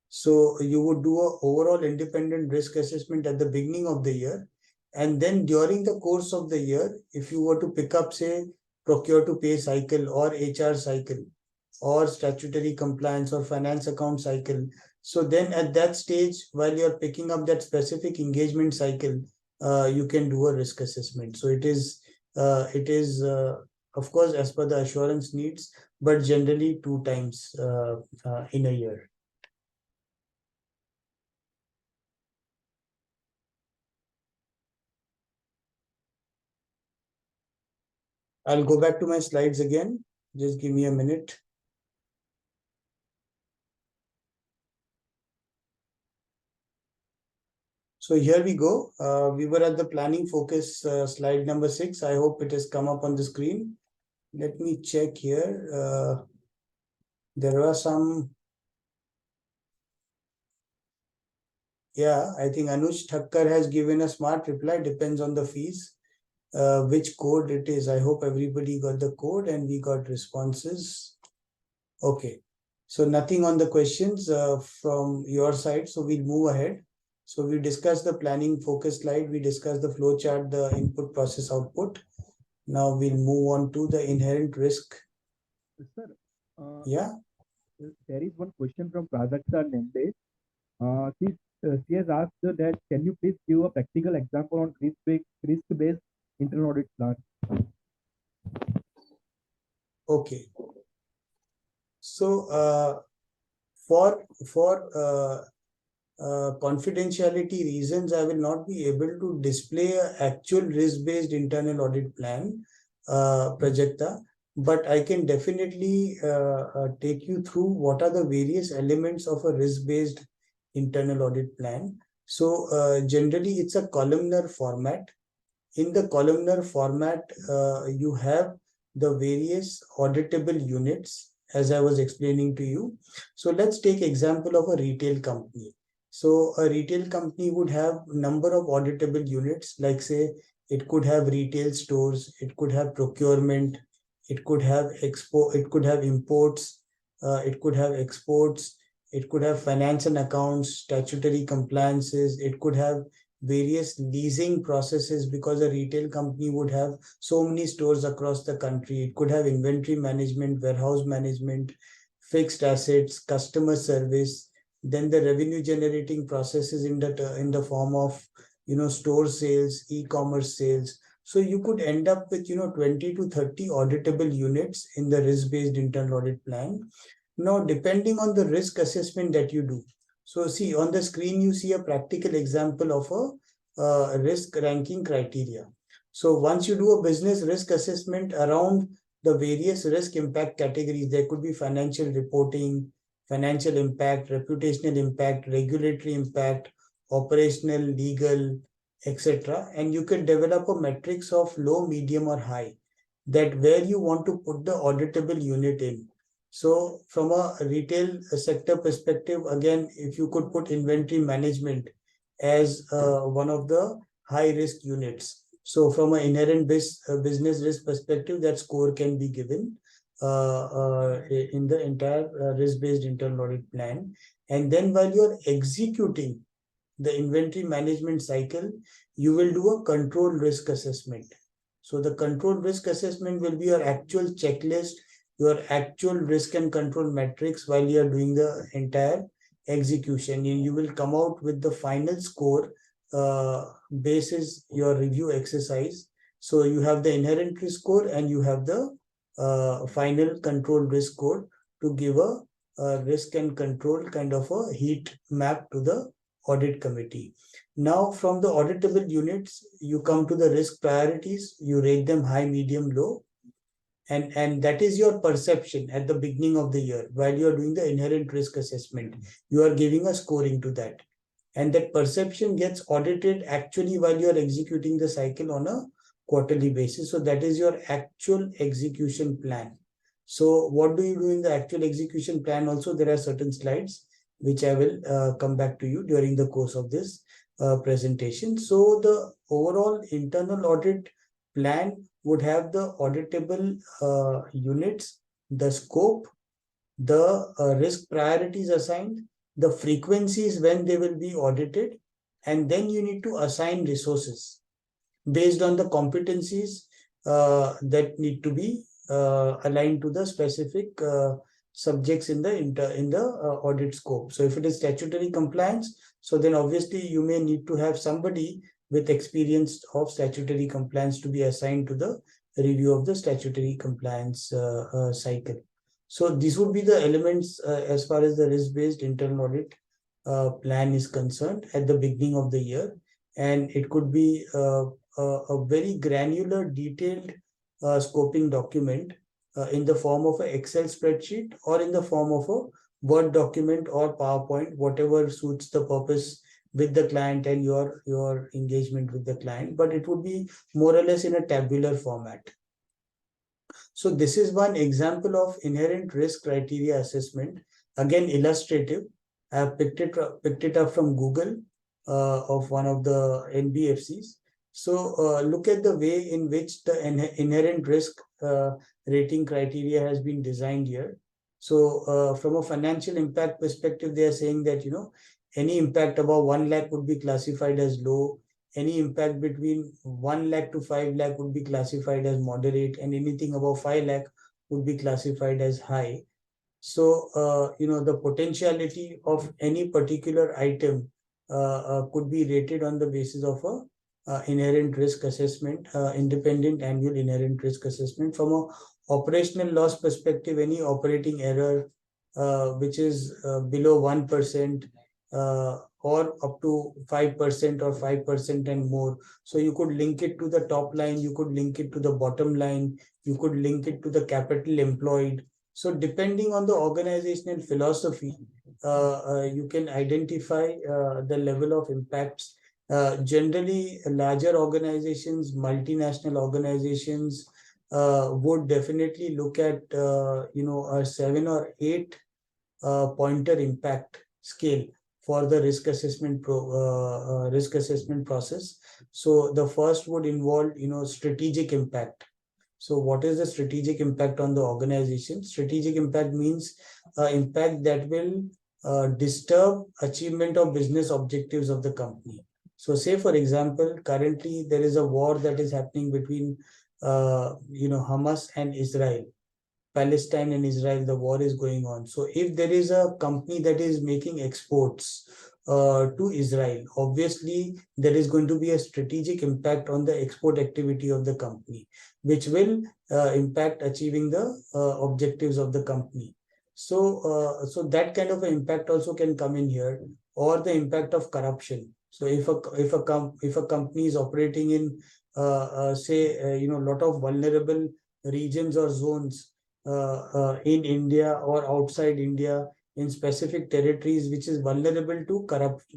So you would do a overall independent risk assessment at the beginning of the year, and then during the course of the year, if you were to pick up, say, procure to pay cycle or HR cycle or statutory compliance or finance account cycle, so then at that stage, while you're picking up that specific engagement cycle, you can do a risk assessment. So it is of course as per the assurance needs, but generally 2 times in a year. I'll go back to my slides again. Just give me a minute. So here we go. We were at the planning focus slide number 6. I hope it has come up on the screen. Let me check here. There are some. Yeah, I think Anush Thakkar has given a smart reply. Depends on the fees. Which code it is. I hope everybody got the code and we got responses. Okay. So nothing on the questions from your side. So we'll move ahead. So we discussed the planning focus slide. We discussed the flow chart, the input, process, output. Now we'll move on to the inherent risk. Sir, Yeah. there is one question from Prajakta Nemde. She has asked that can you please give a practical example on risk-based internal audit plan? Okay. So for confidentiality reasons, I will not be able to display an actual risk-based internal audit plan, Prajakta, but I can definitely take you through what are the various elements of a risk-based internal audit plan. So generally, it's a columnar format. In the columnar format, you have the various auditable units, as I was explaining to you. So let's take example of a retail company. So a retail company would have number of auditable units, like say it could have retail stores, it could have procurement, it could have it could have imports, it could have exports, it could have finance and accounts, statutory compliances, it could have various leasing processes, because a retail company would have so many stores across the country. It could have inventory management, warehouse management, fixed assets, customer service, then the revenue generating processes in the form of store sales, e-commerce sales. So you could end up with 20 to 30 auditable units in the risk-based internal audit plan. Now, depending on the risk assessment that you do. So see on the screen, you see a practical example of a risk ranking criteria. So once you do a business risk assessment around the various risk impact categories, there could be financial reporting, financial impact, reputational impact, regulatory impact, operational, legal, etc. And you can develop a matrix of low, medium, or high, that where you want to put the auditable unit in. So from a retail sector perspective, again, if you could put inventory management as one of the high risk units. So from an inherent business risk perspective, that score can be given in the entire risk-based internal audit plan. And then while you're executing the inventory management cycle, you will do a control risk assessment. So the control risk assessment will be your actual checklist, your actual risk and control metrics while you are doing the entire execution. And you will come out with the final score basis your review exercise. So you have the inherent risk score and you have the final control risk score to give a risk and control kind of a heat map to the audit committee. Now, from the auditable units, you come to the risk priorities, you rate them high, medium, low, and that is your perception at the beginning of the year. While you are doing the inherent risk assessment, you are giving a scoring to that. And that perception gets audited actually while you are executing the cycle on a quarterly basis. So that is your actual execution plan. So what do you do in the actual execution plan? Also, there are certain slides which I will come back to you during the course of this presentation. So the overall internal audit plan would have the auditable units, the scope, the risk priorities assigned, the frequencies when they will be audited, and then you need to assign resources based on the competencies that need to be aligned to the specific subjects in the audit scope. So if it is statutory compliance, so then obviously you may need to have somebody with experience of statutory compliance to be assigned to the review of the statutory compliance cycle. So these would be the elements as far as the risk-based internal audit plan is concerned at the beginning of the year. And it could be a very granular, detailed scoping document in the form of an Excel spreadsheet or in the form of a Word document or PowerPoint, whatever suits the purpose with the client and your engagement with the client. But it would be more or less in a tabular format. So this is one example of inherent risk criteria assessment. Again, illustrative. I have picked it up from Google of one of the NBFCs. So look at the way in which the inherent risk rating criteria has been designed here. So from a financial impact perspective, they are saying that, any impact above 1 lakh would be classified as low. Any impact between 1 lakh to 5 lakh would be classified as moderate, and anything above 5 lakh would be classified as high. So, the potentiality of any particular item could be rated on the basis of a inherent risk assessment, independent annual inherent risk assessment. From a operational loss perspective, any operating error which is below 1%, or up to 5% or 5% and more. So you could link it to the top line, you could link it to the bottom line, you could link it to the capital employed. So depending on the organizational philosophy, you can identify the level of impacts. Generally, larger organizations, multinational organizations would definitely look at, a 7 or 8 pointer impact scale for the risk assessment process. So the first would involve, strategic impact. So what is the strategic impact on the organization? Strategic impact means impact that will disturb achievement of business objectives of the company. So say, for example, currently there is a war that is happening between, Hamas and Israel. Palestine and Israel, the war is going on. So if there is a company that is making exports to Israel, obviously there is going to be a strategic impact on the export activity of the company, which will impact achieving the objectives of the company. So, so that kind of an impact also can come in here, or the impact of corruption. So if a company is operating in say lot of vulnerable regions or zones in India or outside India, in specific territories which is vulnerable to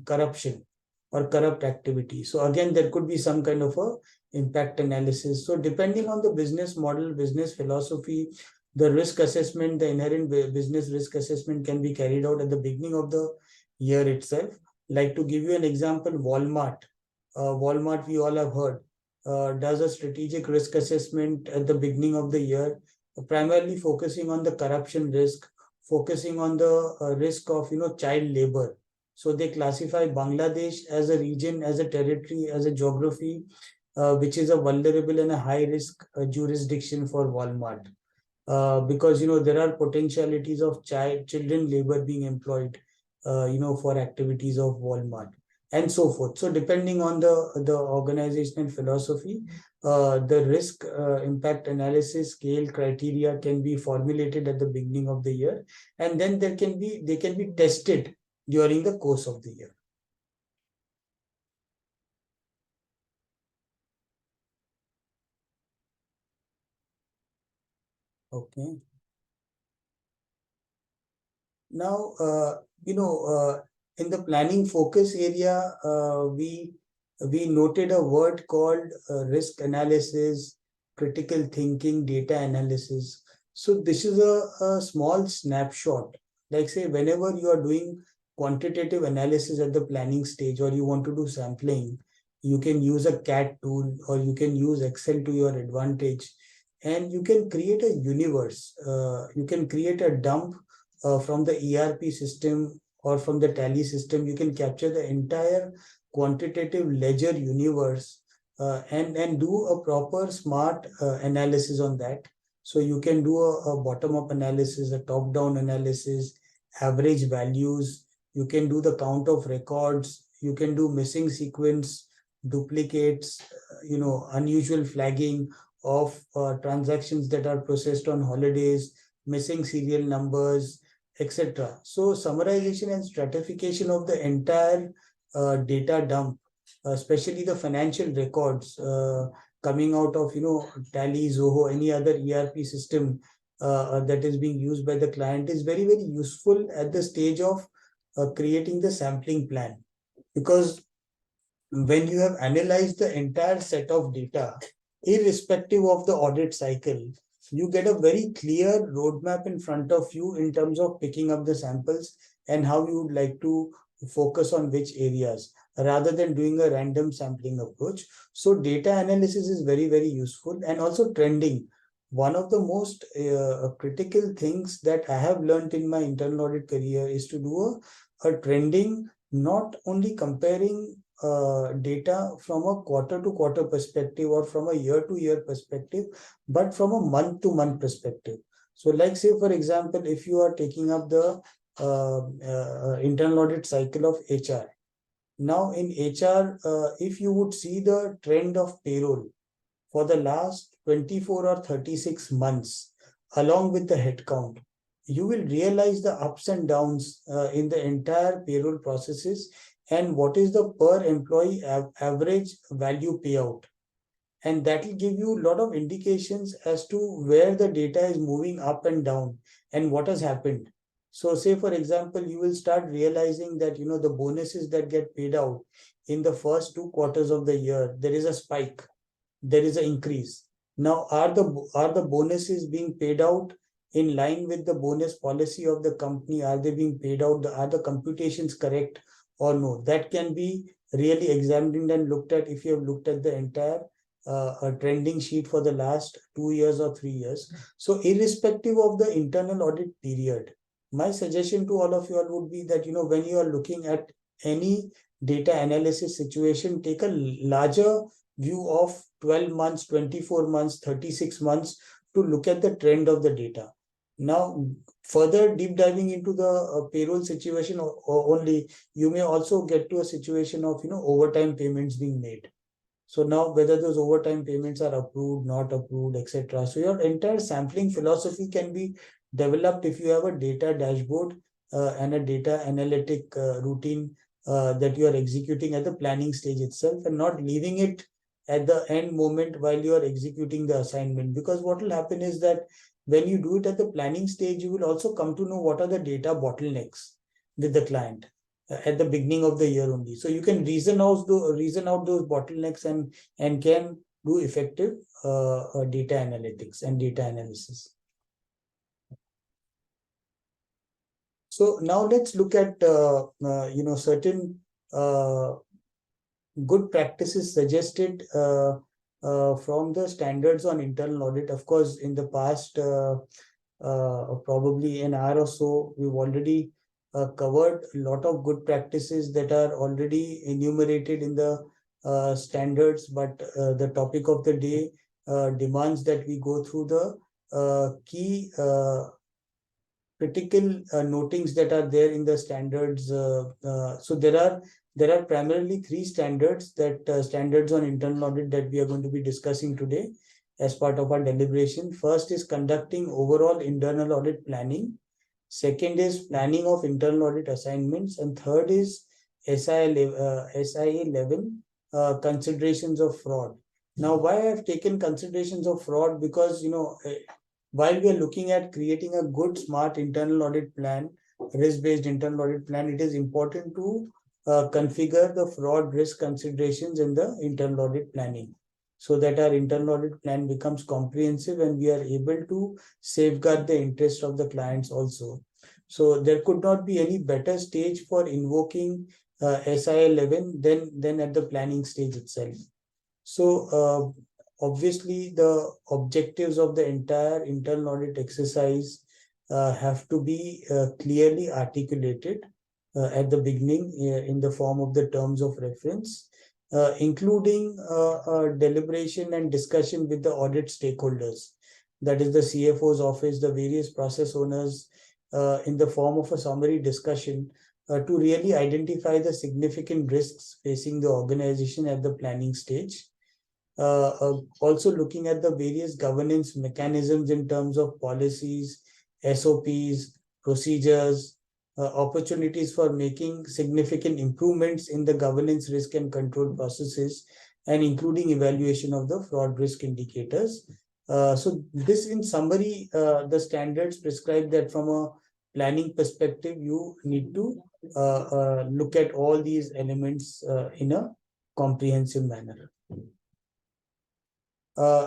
corruption or corrupt activity. So again, there could be some kind of a impact analysis. So depending on the business model, business philosophy, the risk assessment, the inherent business risk assessment can be carried out at the beginning of the year itself. Like to give you an example, Walmart. Walmart, we all have heard, does a strategic risk assessment at the beginning of the year, primarily focusing on the corruption risk, focusing on the risk of child labor. So they classify Bangladesh as a region, as a territory, as a geography, which is a vulnerable and a high risk jurisdiction for Walmart. Because there are potentialities of children labor being employed, for activities of Walmart and so forth. So depending on the organizational philosophy, the risk impact analysis scale criteria can be formulated at the beginning of the year, and then they can be tested during the course of the year. Okay. Now, in the planning focus area, we noted a word called risk analysis, critical thinking, data analysis. So this is a small snapshot. Like say, whenever you are doing quantitative analysis at the planning stage, or you want to do sampling, you can use a CAT tool, or you can use Excel to your advantage, and you can create a universe. You can create a dump from the ERP system or from the tally system. You can capture the entire quantitative ledger universe, and do a proper smart analysis on that. So you can do a bottom-up analysis, a top-down analysis, average values. You can do the count of records. You can do missing sequence, duplicates, unusual flagging of transactions that are processed on holidays, missing serial numbers, etc. So summarization and stratification of the entire data dump, especially the financial records coming out of Tally, Zoho, any other ERP system that is being used by the client, is very, very useful at the stage of creating the sampling plan. Because when you have analyzed the entire set of data, irrespective of the audit cycle, you get a very clear roadmap in front of you in terms of picking up the samples and how you would like to focus on which areas, rather than doing a random sampling approach. So data analysis is very, very useful. And also trending. One of the most critical things that I have learned in my internal audit career is to do a trending, not only comparing data from a quarter to quarter perspective or from a year to year perspective, but from a month to month perspective. So like say, for example, if you are taking up the internal audit cycle of HR. Now in HR, if you would see the trend of payroll for the last 24 or 36 months, along with the headcount, you will realize the ups and downs in the entire payroll processes, and what is the per employee average value payout. And that will give you a lot of indications as to where the data is moving up and down and what has happened. So say, for example, you will start realizing that, the bonuses that get paid out in the first 2 quarters of the year, there is a spike, there is an increase. Now, are the bonuses being paid out in line with the bonus policy of the company? Are they being paid out? Are the computations correct or no? That can be really examined and looked at if you have looked at the entire trending sheet for the last 2 years or 3 years. So irrespective of the internal audit period, my suggestion to all of you all would be that, when you are looking at any data analysis situation, take a larger view of 12 months, 24 months, 36 months to look at the trend of the data. Now, further deep diving into the payroll situation only, you may also get to a situation of, overtime payments being made. So now whether those overtime payments are approved, not approved, etc. So your entire sampling philosophy can be developed if you have a data dashboard and a data analytic routine that you are executing at the planning stage itself, and not leaving it at the end moment while you are executing the assignment. Because what will happen is that when you do it at the planning stage, you will also come to know what are the data bottlenecks with the client at the beginning of the year only. So you can reason out those bottlenecks and can do effective data analytics and data analysis. So now let's look at certain good practices suggested from the standards on internal audit. Of course, in the past probably an hour or so, we've already covered a lot of good practices that are already enumerated in the standards, but the topic of the day demands that we go through the key critical notings that are there in the standards. So there are primarily three standards standards on internal audit that we are going to be discussing today as part of our deliberation. First is conducting overall internal audit planning. Second is planning of internal audit assignments, and third is SIA level considerations of fraud. Now, why I have taken considerations of fraud? Because while we are looking at creating a good, smart internal audit plan, risk-based internal audit plan, it is important to configure the fraud risk considerations in the internal audit planning, so that our internal audit plan becomes comprehensive and we are able to safeguard the interest of the clients also. So there could not be any better stage for invoking SI11 than at the planning stage itself. So obviously the objectives of the entire internal audit exercise have to be clearly articulated at the beginning in the form of the terms of reference, including deliberation and discussion with the audit stakeholders, that is the CFO's office, the various process owners, in the form of a summary discussion to really identify the significant risks facing the organization at the planning stage. Also looking at the various governance mechanisms in terms of policies, SOPs, procedures, opportunities for making significant improvements in the governance, risk and control processes, and including evaluation of the fraud risk indicators. So this, in summary, the standards prescribe that from a planning perspective, you need to look at all these elements in a comprehensive manner.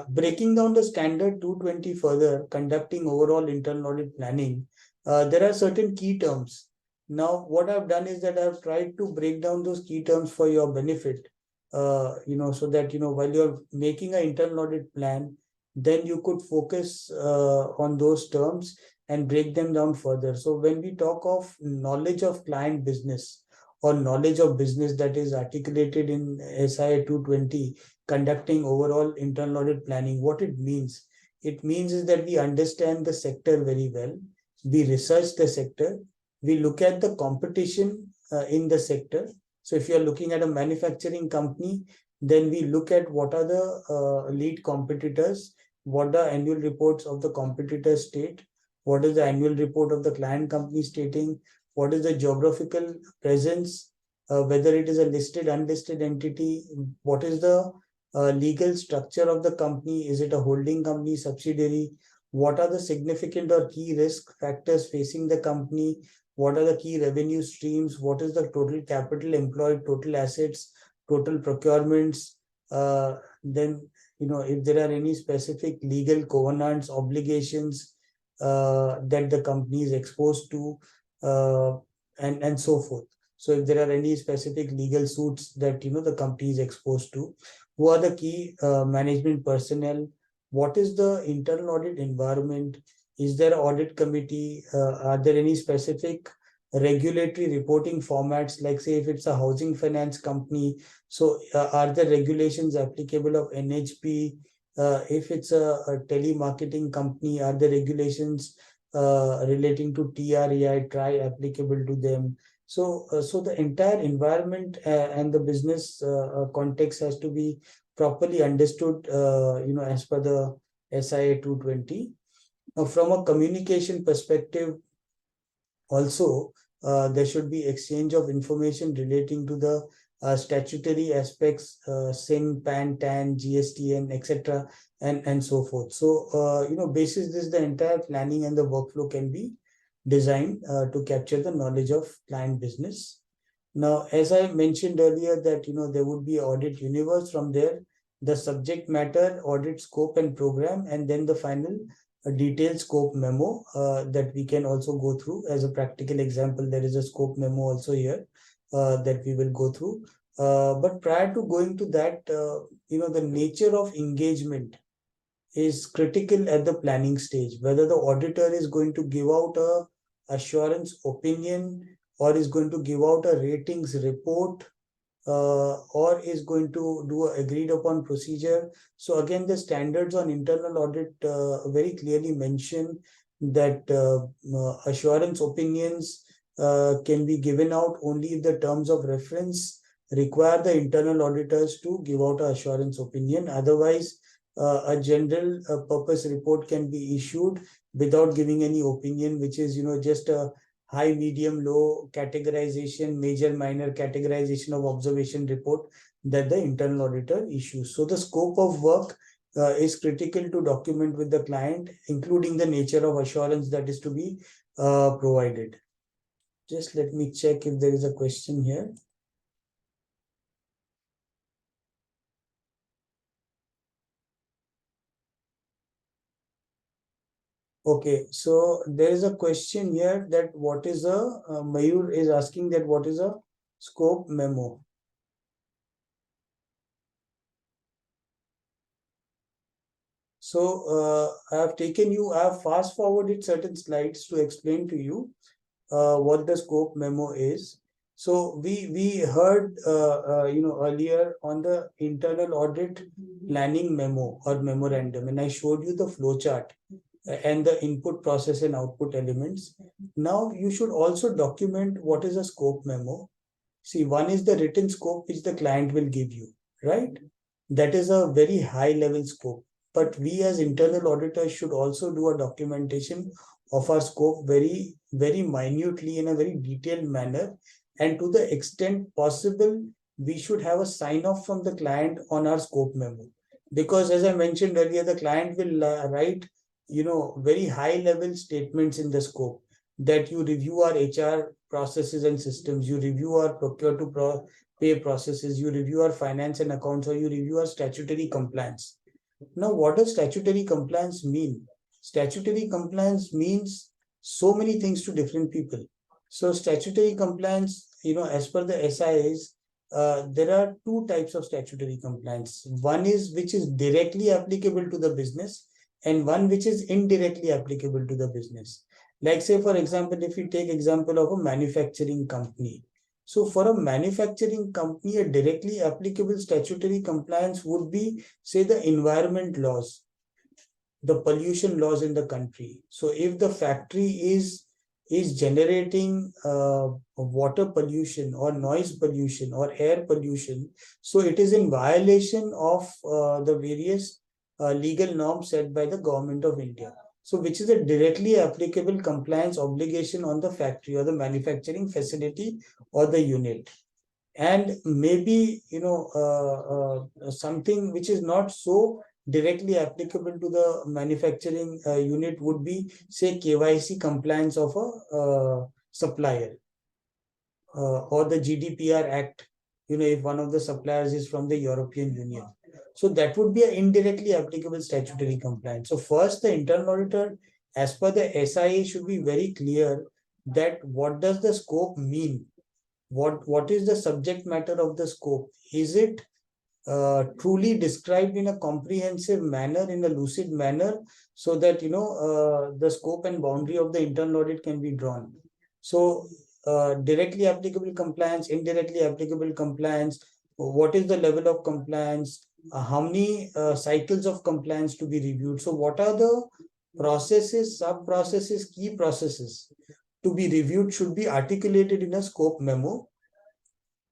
Breaking down the standard 220 further, conducting overall internal audit planning, there are certain key terms. Now, what I've done is that I've tried to break down those key terms for your benefit, so that, while you're making an internal audit plan, then you could focus on those terms and break them down further. So when we talk of knowledge of client business or knowledge of business that is articulated in SI 220, conducting overall internal audit planning, what it means? It means is that we understand the sector very well, we research the sector, we look at the competition in the sector. So if you're looking at a manufacturing company, then we look at what are the lead competitors, what the annual reports of the competitors state, what is the annual report of the client company stating, what is the geographical presence, whether it is a listed, unlisted entity, what is the legal structure of the company, is it a holding company, subsidiary, what are the significant or key risk factors facing the company, what are the key revenue streams, what is the total capital employed, total assets, total procurements, then if there are any specific legal covenants, obligations that the company is exposed to, and so forth. So if there are any specific legal suits that the company is exposed to, who are the key management personnel, what is the internal audit environment, is there an audit committee, are there any specific regulatory reporting formats, like say if it's a housing finance company, so are the regulations applicable of NHP? If it's a telemarketing company, are the regulations relating to TRAI, TRI applicable to them? So the entire environment and the business context has to be properly understood, as per the SIA 220. Now, from a communication perspective, also there should be exchange of information relating to the statutory aspects, SIN, PAN, TAN, GSTN, etc., and so forth. So, basis this, the entire planning and the workflow can be designed to capture the knowledge of client business. Now, as I mentioned earlier, that there would be audit universe. From there, the subject matter, audit scope and program, and then the final detailed scope memo that we can also go through. As a practical example, there is a scope memo also here that we will go through. But prior to going to that, the nature of engagement is critical at the planning stage. Whether the auditor is going to give out a assurance opinion, or is going to give out a ratings report, or is going to do a agreed upon procedure. So again, the standards on internal audit very clearly mention that assurance opinions can be given out only if the terms of reference require the internal auditors to give out an assurance opinion. Otherwise, a general purpose report can be issued without giving any opinion, which is just a high, medium, low categorization, major, minor categorization of observation report that the internal auditor issues. So the scope of work is critical to document with the client, including the nature of assurance that is to be provided. Just let me check if there is a question here. Okay, so there is a question here that what is a Mayur is asking that what is a scope memo. So I have fast forwarded certain slides to explain to you what the scope memo is. So we heard earlier on the internal audit planning memo or memorandum, and I showed you the flow chart and the input, process, and output elements. Now you should also document what is a scope memo. See, one is the written scope which the client will give you, right? That is a very high level scope. But we as internal auditors should also do a documentation of our scope very, very minutely in a very detailed manner. And to the extent possible, we should have a sign off from the client on our scope memo. Because as I mentioned earlier, the client will write very high level statements in the scope, that you review our HR processes and systems, you review our procure to pay processes, you review our finance and accounts, or you review our statutory compliance. Now, what does statutory compliance mean? Statutory compliance means so many things to different people. So statutory compliance, as per the SIAs, there are two types of statutory compliance. One is which is directly applicable to the business, and one which is indirectly applicable to the business. Like say, for example, if we take example of a manufacturing company. So for a manufacturing company, a directly applicable statutory compliance would be, say, the environment laws, the pollution laws in the country. So if the factory is generating water pollution or noise pollution or air pollution, so it is in violation of the various legal norms set by the government of India. So which is a directly applicable compliance obligation on the factory or the manufacturing facility or the unit. And maybe something which is not so directly applicable to the manufacturing unit would be, say, KYC compliance of a supplier, or the GDPR Act, if one of the suppliers is from the European Union. So that would be an indirectly applicable statutory compliance. So first, the internal auditor, as per the SIA, should be very clear that what does the scope mean? What is the subject matter of the scope? Is it truly described in a comprehensive manner, in a lucid manner, so that the scope and boundary of the internal audit can be drawn? So directly applicable compliance, indirectly applicable compliance, what is the level of compliance, how many cycles of compliance to be reviewed? So what are the processes, sub processes, key processes to be reviewed should be articulated in a scope memo.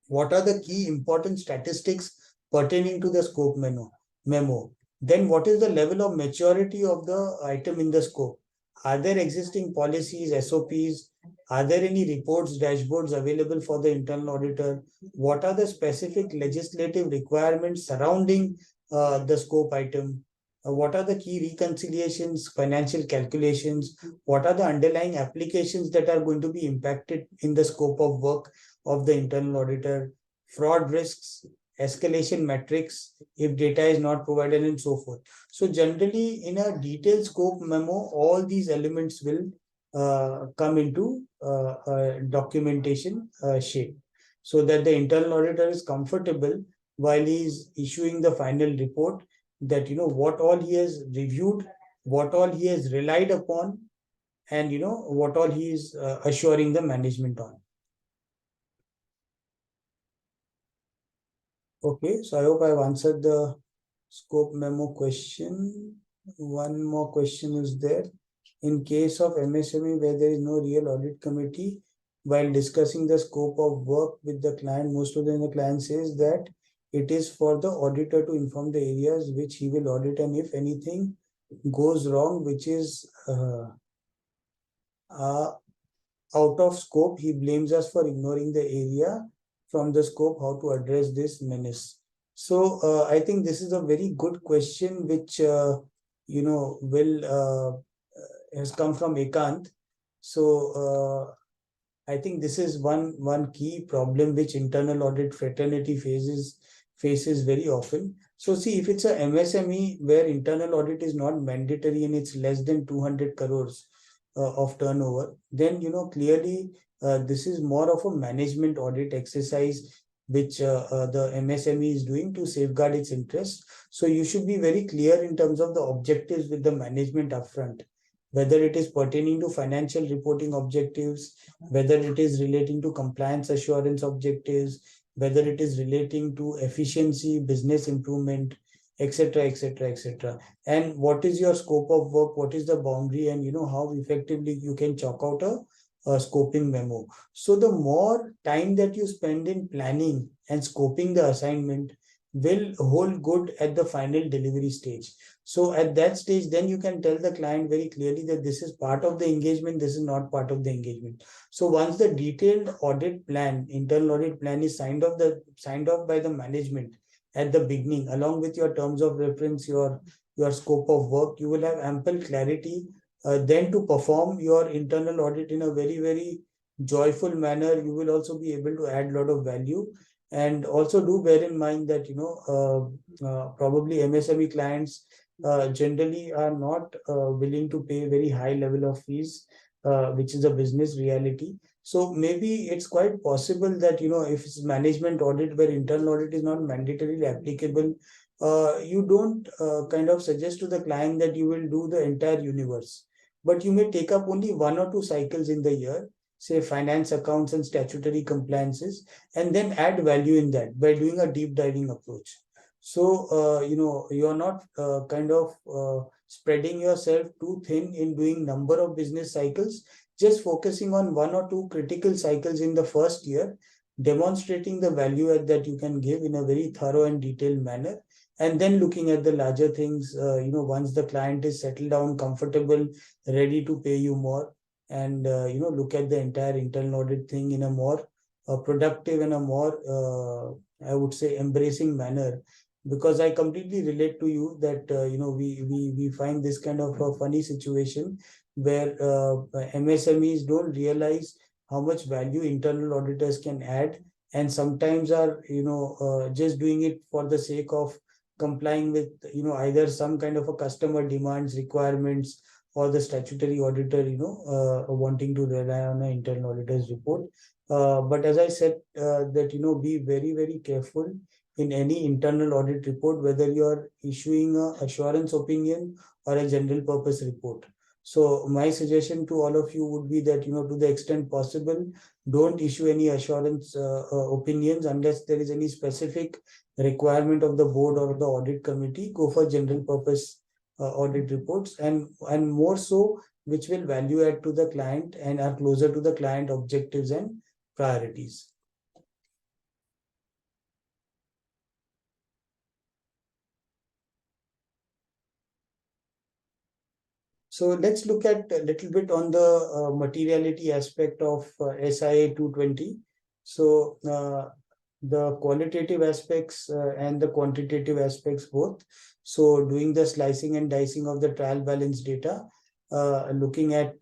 What are the key important statistics pertaining to the scope memo? Then what is the level of maturity of the item in the scope? Are there existing policies, SOPs? Are there any reports, dashboards available for the internal auditor? What are the specific legislative requirements surrounding the scope item? What are the key reconciliations, financial calculations? What are the underlying applications that are going to be impacted in the scope of work of the internal auditor? Fraud risks, escalation metrics, if data is not provided, and so forth. So generally, in a detailed scope memo, all these elements will come into documentation shape, so that the internal auditor is comfortable while he is issuing the final report, that what all he has reviewed, what all he has relied upon, and what all he is assuring the management on. Okay, so I hope I've answered the scope memo question. One more question is there. In case of MSME where there is no real audit committee, while discussing the scope of work with the client, most of the client says that it is for the auditor to inform the areas which he will audit, and if anything goes wrong, which is out of scope, he blames us for ignoring the area from the scope, how to address this menace. So I think this is a very good question, which will has come from Ekant. So I think this is one key problem which internal audit fraternity faces very often. So see, if it's a MSME where internal audit is not mandatory and it's less than 200 crores of turnover, then clearly this is more of a management audit exercise which the MSME is doing to safeguard its interests. So you should be very clear in terms of the objectives with the management upfront, whether it is pertaining to financial reporting objectives, whether it is relating to compliance assurance objectives, whether it is relating to efficiency, business improvement, etc., etc., etc. And what is your scope of work? What is the boundary? And how effectively you can chalk out a scoping memo. So the more time that you spend in planning and scoping the assignment will hold good at the final delivery stage. So at that stage, then you can tell the client very clearly that this is part of the engagement, this is not part of the engagement. So once the detailed audit plan, internal audit plan is signed off by the management at the beginning, along with your terms of reference, your scope of work, you will have ample clarity then to perform your internal audit in a very, very joyful manner. You will also be able to add a lot of value. And also do bear in mind that probably MSME clients generally are not willing to pay very high level of fees, which is a business reality. So maybe it's quite possible that if it's management audit where internal audit is not mandatorily applicable, you don't kind of suggest to the client that you will do the entire universe, but you may take up only 1 or 2 cycles in the year, say finance, accounts, and statutory compliances, and then add value in that by doing a deep diving approach. So, you're not kind of spreading yourself too thin in doing number of business cycles, just focusing on 1 or 2 critical cycles in the first year, demonstrating the value add that you can give in a very thorough and detailed manner, and then looking at the larger things, once the client is settled down, comfortable, ready to pay you more, and, look at the entire internal audit thing in a more productive and a more, I would say, embracing manner. Because I completely relate to you that we find this kind of a funny situation where MSMEs don't realize how much value internal auditors can add, and sometimes are just doing it for the sake of complying with either some kind of a customer demands, requirements, or the statutory auditor wanting to rely on an internal auditor's report. But as I said, that be very, very careful in any internal audit report, whether you are issuing a assurance opinion or a general purpose report. So my suggestion to all of you would be that to the extent possible, don't issue any assurance opinions unless there is any specific requirement of the board or the audit committee. Go for general purpose audit reports, and more so which will value add to the client and are closer to the client objectives and priorities. So let's look at a little bit on the materiality aspect of SIA 220. So the qualitative aspects and the quantitative aspects both. So doing the slicing and dicing of the trial balance data, looking at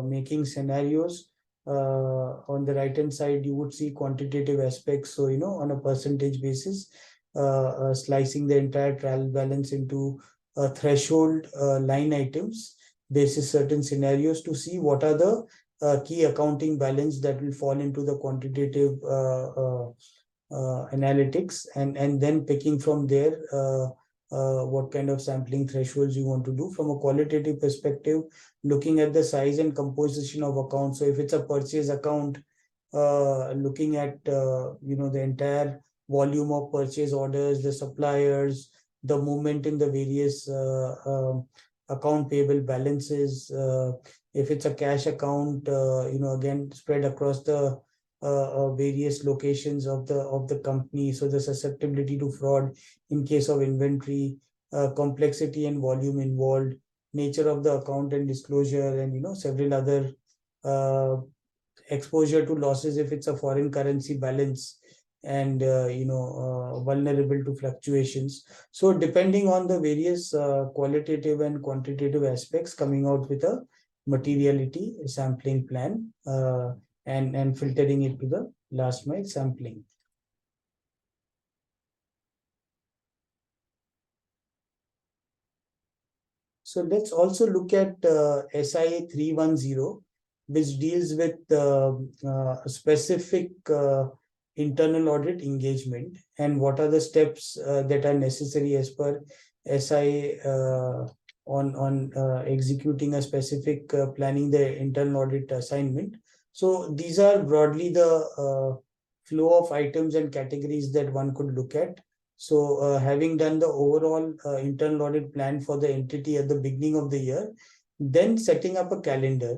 making scenarios. On the right hand side, you would see quantitative aspects. So, on a percentage basis, slicing the entire trial balance into threshold line items basis certain scenarios to see what are the key accounting balance that will fall into the quantitative analytics, and then picking from there what kind of sampling thresholds you want to do. From a qualitative perspective, looking at the size and composition of accounts. So if it's a purchase account, looking at the entire volume of purchase orders, the suppliers, the movement in the various account payable balances. If it's a cash account, again spread across the various locations of the company. So the susceptibility to fraud in case of inventory, complexity and volume involved, nature of the account and disclosure, and several other exposure to losses if it's a foreign currency balance, and vulnerable to fluctuations. So depending on the various qualitative and quantitative aspects, coming out with a materiality sampling plan, and filtering it to the last mile sampling. So let's also look at SIA 310, which deals with specific internal audit engagement and what are the steps that are necessary as per SIA on executing a specific planning the internal audit assignment. So these are broadly the flow of items and categories that one could look at. So having done the overall internal audit plan for the entity at the beginning of the year, then setting up a calendar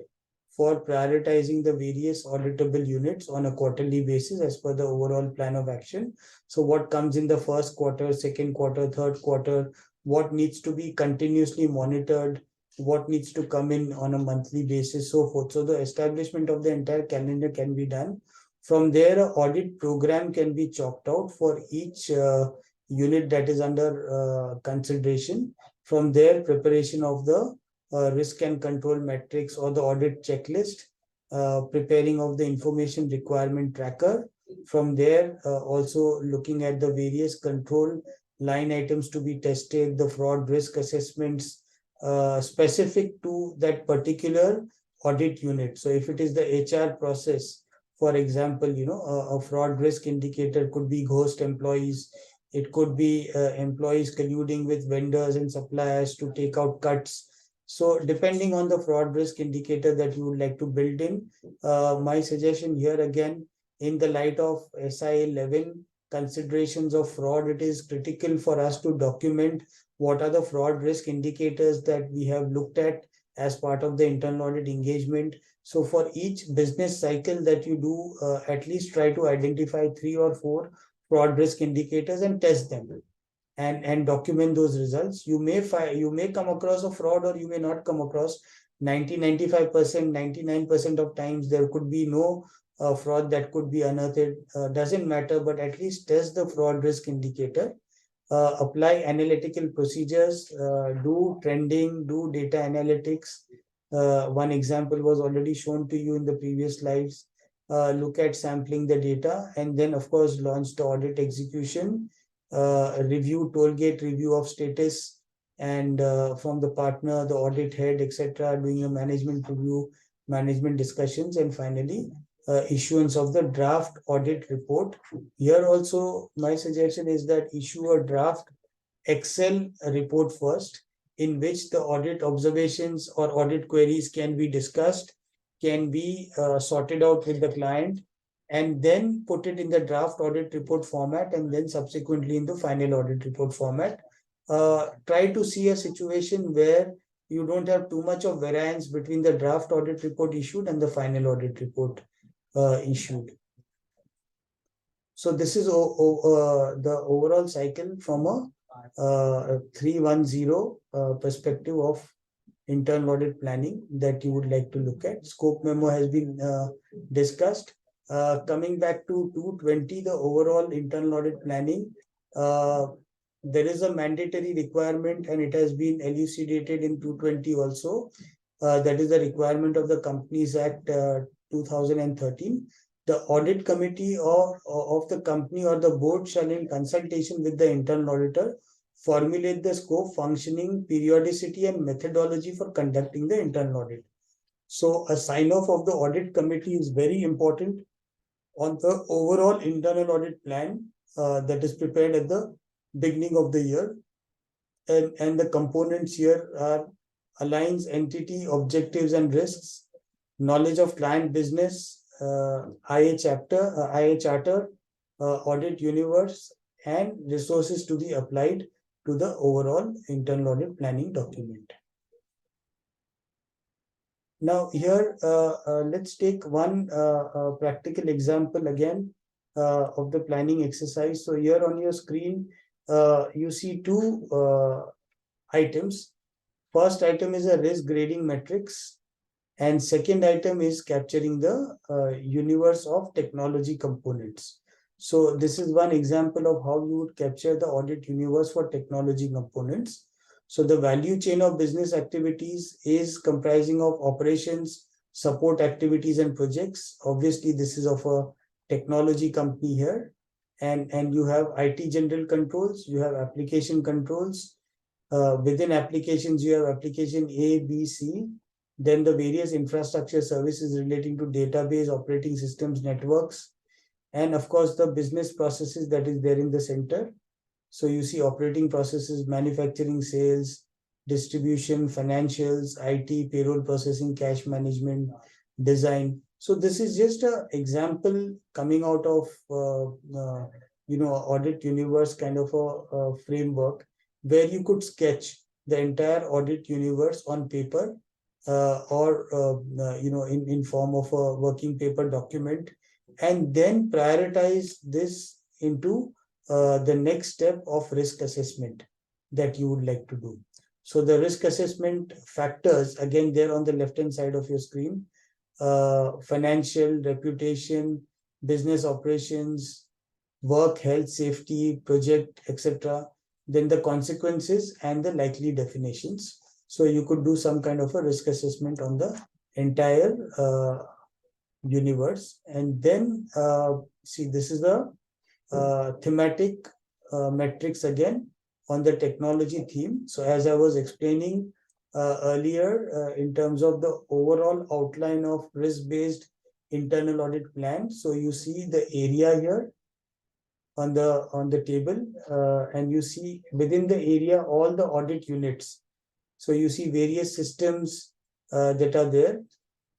for prioritizing the various auditable units on a quarterly basis as per the overall plan of action. So what comes in the first quarter, second quarter, third quarter, what needs to be continuously monitored, what needs to come in on a monthly basis, so forth. So the establishment of the entire calendar can be done. From there, an audit program can be chalked out for each unit that is under consideration. From there, preparation of the risk and control metrics or the audit checklist, preparing of the information requirement tracker. From there, also looking at the various control line items to be tested, the fraud risk assessments specific to that particular audit unit. So if it is the HR process, for example, a fraud risk indicator could be ghost employees. It could be employees colluding with vendors and suppliers to take out cuts. So depending on the fraud risk indicator that you would like to build in, my suggestion here again, in the light of SI 11 considerations of fraud, it is critical for us to document what are the fraud risk indicators that we have looked at as part of the internal audit engagement. So for each business cycle that you do, at least try to identify 3 or 4 fraud risk indicators and test them and document those results. You may come across a fraud or you may not come across. 95%, 99% of times there could be no fraud that could be unearthed. Doesn't matter, but at least test the fraud risk indicator. Apply analytical procedures, do trending, do data analytics. One example was already shown to you in the previous slides. Look at sampling the data, and then of course launch the audit execution, review, tollgate review of status, and from the partner, the audit head, etc., doing a management review, management discussions, and finally issuance of the draft audit report. Here also, my suggestion is that issue a draft Excel report first, in which the audit observations or audit queries can be discussed, can be sorted out with the client, and then put it in the draft audit report format, and then subsequently in the final audit report format. Try to see a situation where you don't have too much of variance between the draft audit report issued and the final audit report issued. So this is the overall cycle from a 310 perspective of internal audit planning that you would like to look at. Scope memo has been discussed. Coming back to 220, the overall internal audit planning, there is a mandatory requirement and it has been elucidated in 220 also. That is the requirement of the Companies Act 2013. The audit committee of the company or the board shall, in consultation with the internal auditor, formulate the scope, functioning, periodicity, and methodology for conducting the internal audit. So a sign-off of the audit committee is very important on the overall internal audit plan that is prepared at the beginning of the year. And the components here are aligns entity objectives and risks, knowledge of client business, IA charter, audit universe, and resources to be applied to the overall internal audit planning document. Now here, let's take one practical example again of the planning exercise. So here on your screen, you see two items. First item is a risk grading matrix, and second item is capturing the universe of technology components. So this is one example of how you would capture the audit universe for technology components. So the value chain of business activities is comprising of operations, support activities, and projects. Obviously, this is of a technology company here. And you have IT general controls, you have application controls. Within applications, you have application A, B, C. Then the various infrastructure services relating to database, operating systems, networks, and of course the business processes that is there in the center. So you see operating processes, manufacturing, sales, distribution, financials, IT, payroll processing, cash management, design. So this is just an example coming out of audit universe kind of a framework where you could sketch the entire audit universe on paper in form of a working paper document, and then prioritize this into the next step of risk assessment that you would like to do. So the risk assessment factors, again, there on the left-hand side of your screen, financial, reputation, business operations, work, health, safety, project, etc. Then the consequences and the likely definitions. So you could do some kind of a risk assessment on the entire universe. And then see, this is the thematic metrics again on the technology theme. So as I was explaining earlier, in terms of the overall outline of risk-based internal audit plan. So you see the area here on the table, and you see within the area all the audit units. So you see various systems that are there,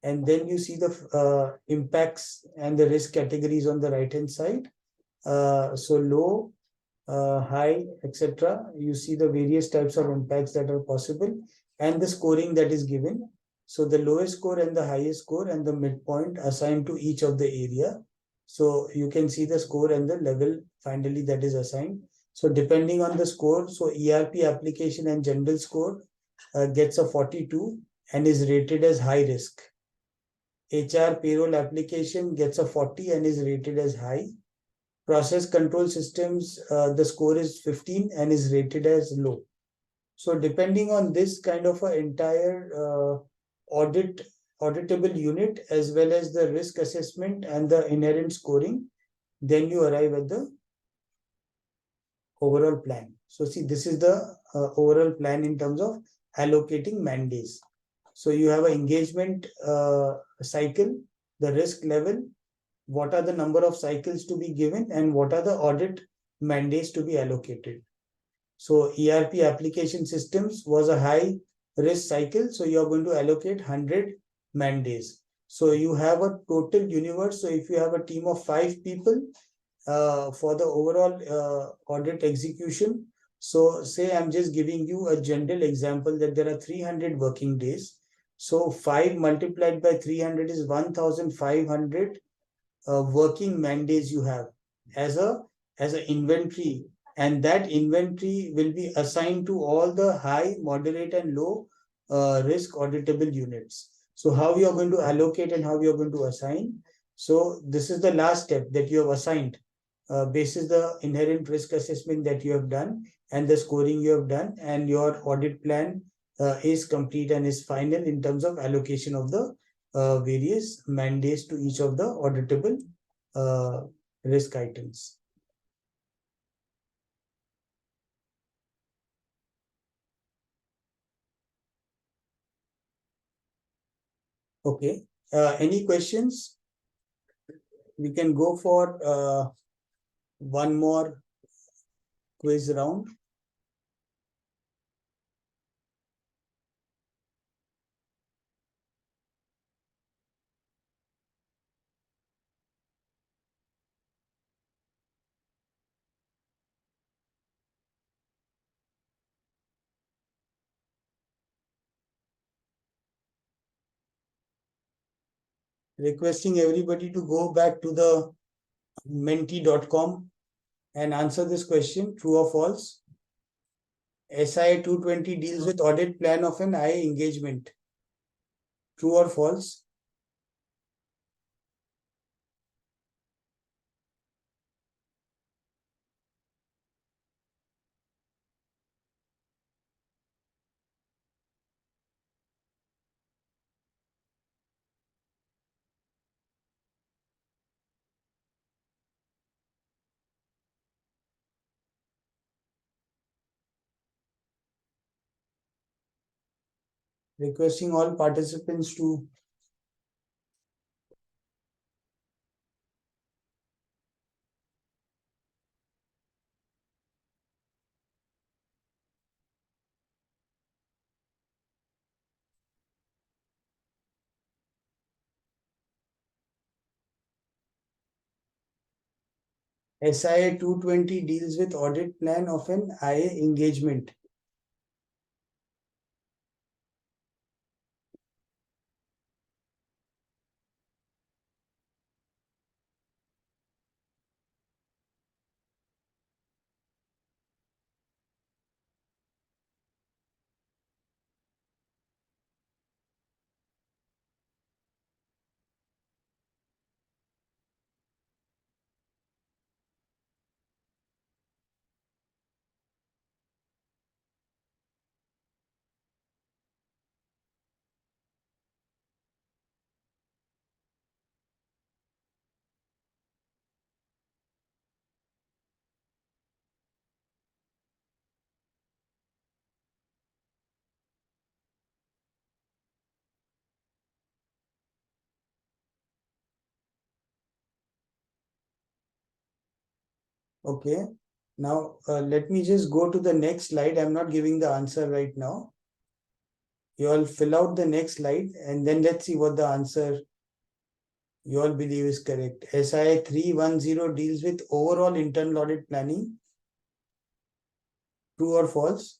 and then you see the impacts and the risk categories on the right-hand side. So low, high, etc. You see the various types of impacts that are possible and the scoring that is given. So the lowest score and the highest score and the midpoint assigned to each of the area. So you can see the score and the level finally that is assigned. So depending on the score, so ERP application and general score gets a 42 and is rated as high risk. HR payroll application gets a 40 and is rated as high. Process control systems, the score is 15 and is rated as low. So depending on this kind of an entire auditable unit, as well as the risk assessment and the inherent scoring, then you arrive at the overall plan. So see, this is the overall plan in terms of allocating man-days. So you have an engagement cycle, the risk level, what are the number of cycles to be given, and what are the audit man-days to be allocated. So ERP application systems was a high risk cycle. So you are going to allocate 100 man-days. So you have a total universe. So if you have a team of 5 people for the overall audit execution, so say I'm just giving you a general example that there are 300 working days. So 5 multiplied by 300 is 1,500 working man-days you have as an inventory, and that inventory will be assigned to all the high, moderate, and low risk auditable units. So how you are going to allocate and how you are going to assign. So this is the last step that you have assigned basis the inherent risk assessment that you have done and the scoring you have done, and your audit plan is complete and is final in terms of allocation of the various mandates to each of the auditable risk items. Okay. Any questions? We can go for one more quiz round. Requesting everybody to go back to the menti.com and answer this question, true or false. SIA 220 deals with audit plan of an IA engagement. True or false? Requesting all participants to SIA 220 deals with audit plan of an IA engagement. Okay. Now, let me just go to the next slide. I'm not giving the answer right now. You all fill out the next slide and then let's see what the answer you all believe is correct. SIA 310 deals with overall internal audit planning. True or false?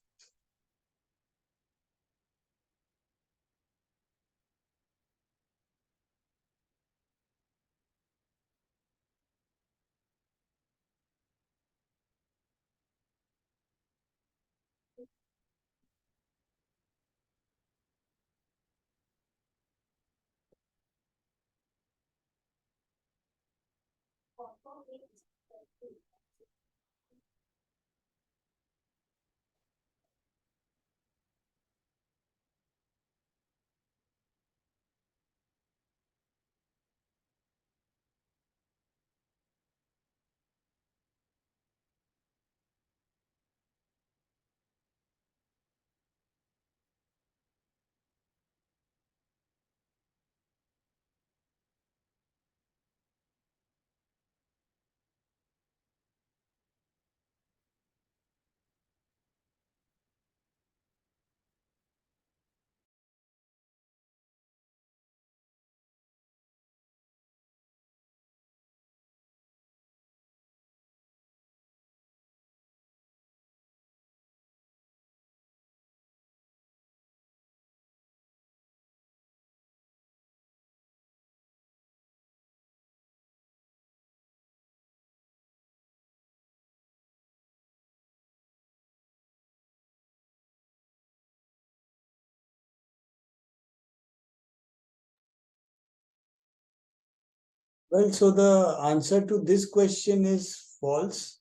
Well, so the answer to this question is false.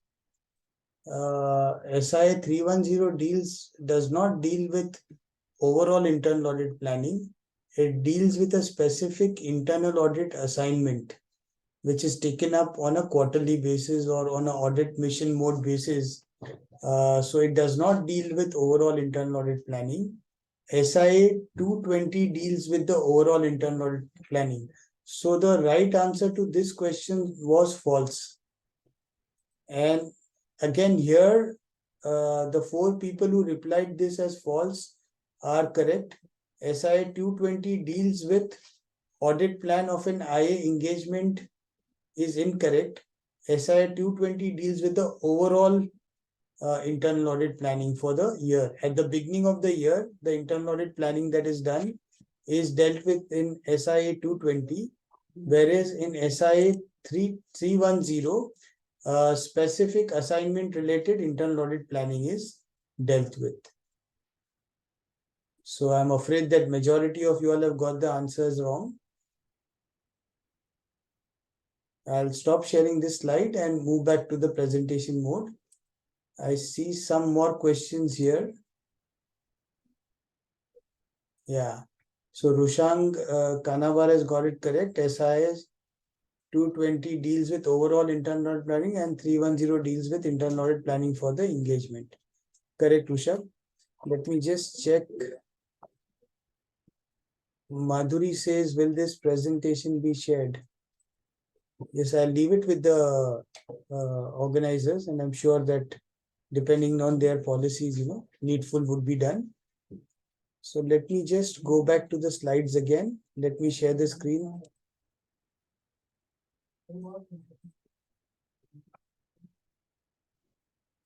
SI 310 does not deal with overall internal audit planning. It deals with a specific internal audit assignment, which is taken up on a quarterly basis or on an audit mission mode basis. So it does not deal with overall internal audit planning. SIA 220 deals with the overall internal audit planning. So the right answer to this question was false. And again, here, the 4 people who replied this as false are correct. SIA 220 deals with audit plan of an IA engagement is incorrect. SIA 220 deals with the overall internal audit planning for the year. At the beginning of the year, the internal audit planning that is done is dealt with in SIA 220, whereas in SIA 310, specific assignment related internal audit planning is dealt with. So I'm afraid that majority of you all have got the answers wrong. I'll stop sharing this slide and move back to the presentation mode. I see some more questions here. Yeah. So Rushang Kanavar has got it correct. SIS 220 deals with overall internal audit planning and 310 deals with internal audit planning for the engagement. Correct, Rushabh. Let me just check. Madhuri says, will this presentation be shared? Yes, I'll leave it with the organizers, and I'm sure that depending on their policies, needful would be done. So let me just go back to the slides again. Let me share the screen.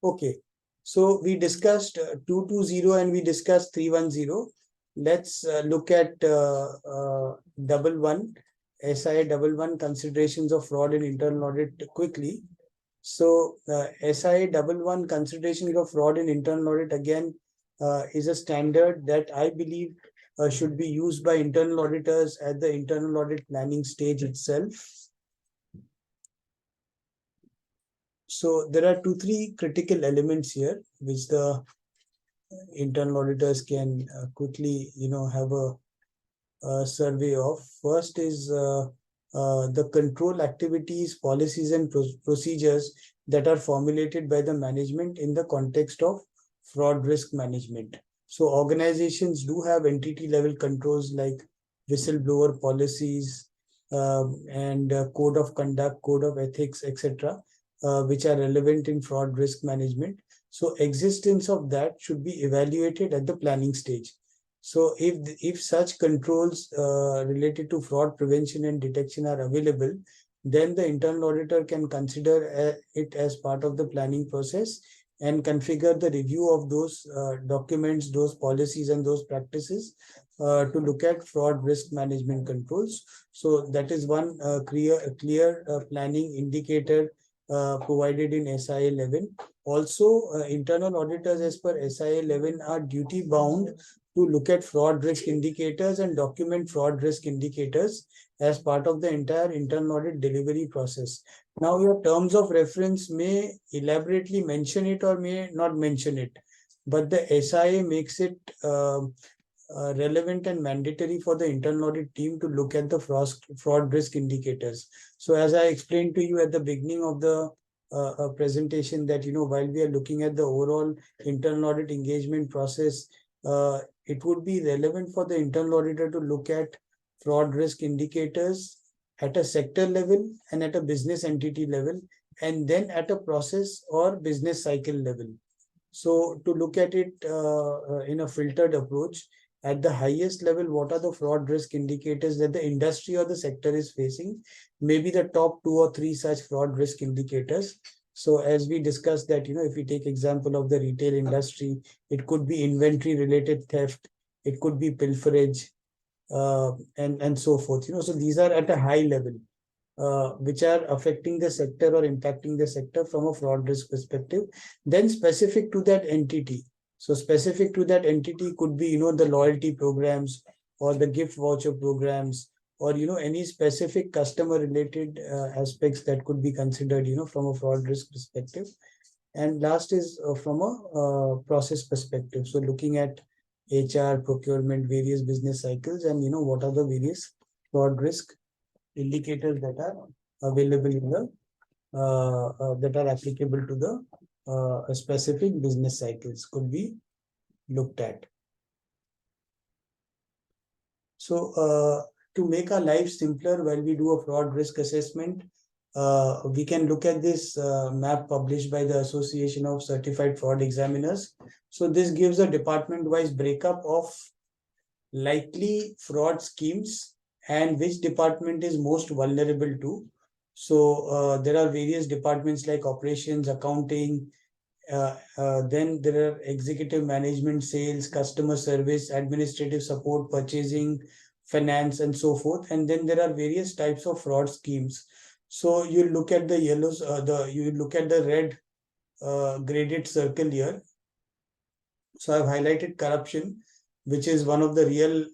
Okay, so we discussed 220 and we discussed 310. Let's look at 11, SI 11 considerations of fraud in internal audit quickly. So SI 11 considerations of fraud in internal audit again is a standard that I believe should be used by internal auditors at the internal audit planning stage itself. So there are 2-3 critical elements here which the internal auditors can quickly, have a survey of. First is the control activities, policies, and procedures that are formulated by the management in the context of fraud risk management. So organizations do have entity level controls like whistleblower policies and code of conduct, code of ethics, etc., which are relevant in fraud risk management. So existence of that should be evaluated at the planning stage. So if such controls related to fraud prevention and detection are available, then the internal auditor can consider it as part of the planning process and configure the review of those documents, those policies, and those practices to look at fraud risk management controls. So that is one clear planning indicator provided in SI 11. Also, internal auditors as per SI 11 are duty bound to look at fraud risk indicators and document fraud risk indicators as part of the entire internal audit delivery process. Now, your terms of reference may elaborately mention it or may not mention it, but the SIA makes it relevant and mandatory for the internal audit team to look at the fraud risk indicators. So as I explained to you at the beginning of the presentation that, while we are looking at the overall internal audit engagement process, it would be relevant for the internal auditor to look at fraud risk indicators at a sector level and at a business entity level, and then at a process or business cycle level. So to look at it in a filtered approach, at the highest level, what are the fraud risk indicators that the industry or the sector is facing? Maybe the top 2 or 3 such fraud risk indicators. So as we discussed that, if we take example of the retail industry, it could be inventory related theft, it could be pilferage, and so forth. So these are at a high level, which are affecting the sector or impacting the sector from a fraud risk perspective. Then specific to that entity. So specific to that entity could be, the loyalty programs or the gift voucher programs or any specific customer related aspects that could be considered from a fraud risk perspective. And last is from a process perspective, so looking at HR, procurement, various business cycles, and what are the various fraud risk indicators that are available in the that are applicable to the specific business cycles could be looked at. So to make our life simpler while we do a fraud risk assessment, we can look at this map published by the Association of Certified Fraud Examiners. So this gives a department-wise breakup of likely fraud schemes and which department is most vulnerable to. So there are various departments like operations, accounting, then there are executive management, sales, customer service, administrative support, purchasing, finance, and so forth. And then there are various types of fraud schemes. So you look at the yellows, you look at the red graded circle here. So I've highlighted corruption, which is one of the real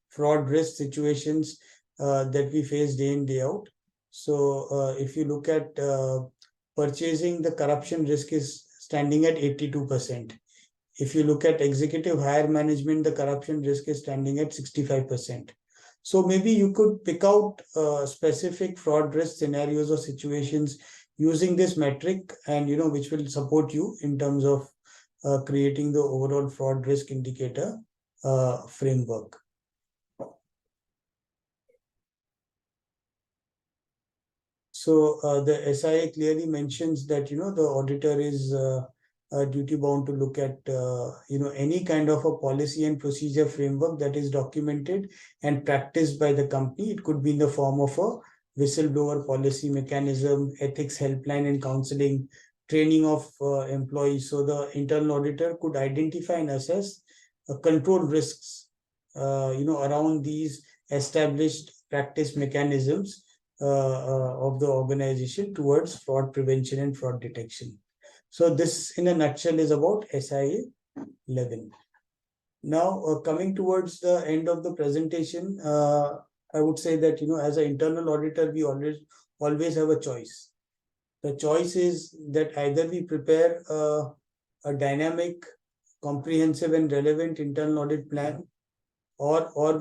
fraud risk situations that we face day in, day out. So if you look at purchasing, the corruption risk is standing at 82%. If you look at executive higher management, the corruption risk is standing at 65%. So maybe you could pick out specific fraud risk scenarios or situations using this metric, and which will support you in terms of creating the overall fraud risk indicator framework. So the SIA clearly mentions that the auditor is duty bound to look at any kind of a policy and procedure framework that is documented and practiced by the company. It could be in the form of a whistleblower policy mechanism, ethics helpline and counseling, training of employees. So the internal auditor could identify and assess control risks around these established practice mechanisms of the organization towards fraud prevention and fraud detection. So this in a nutshell is about SIA 11. Now coming towards the end of the presentation, I would say that as an internal auditor, we always have a choice. The choice is that either we prepare a dynamic, comprehensive and relevant internal audit plan, or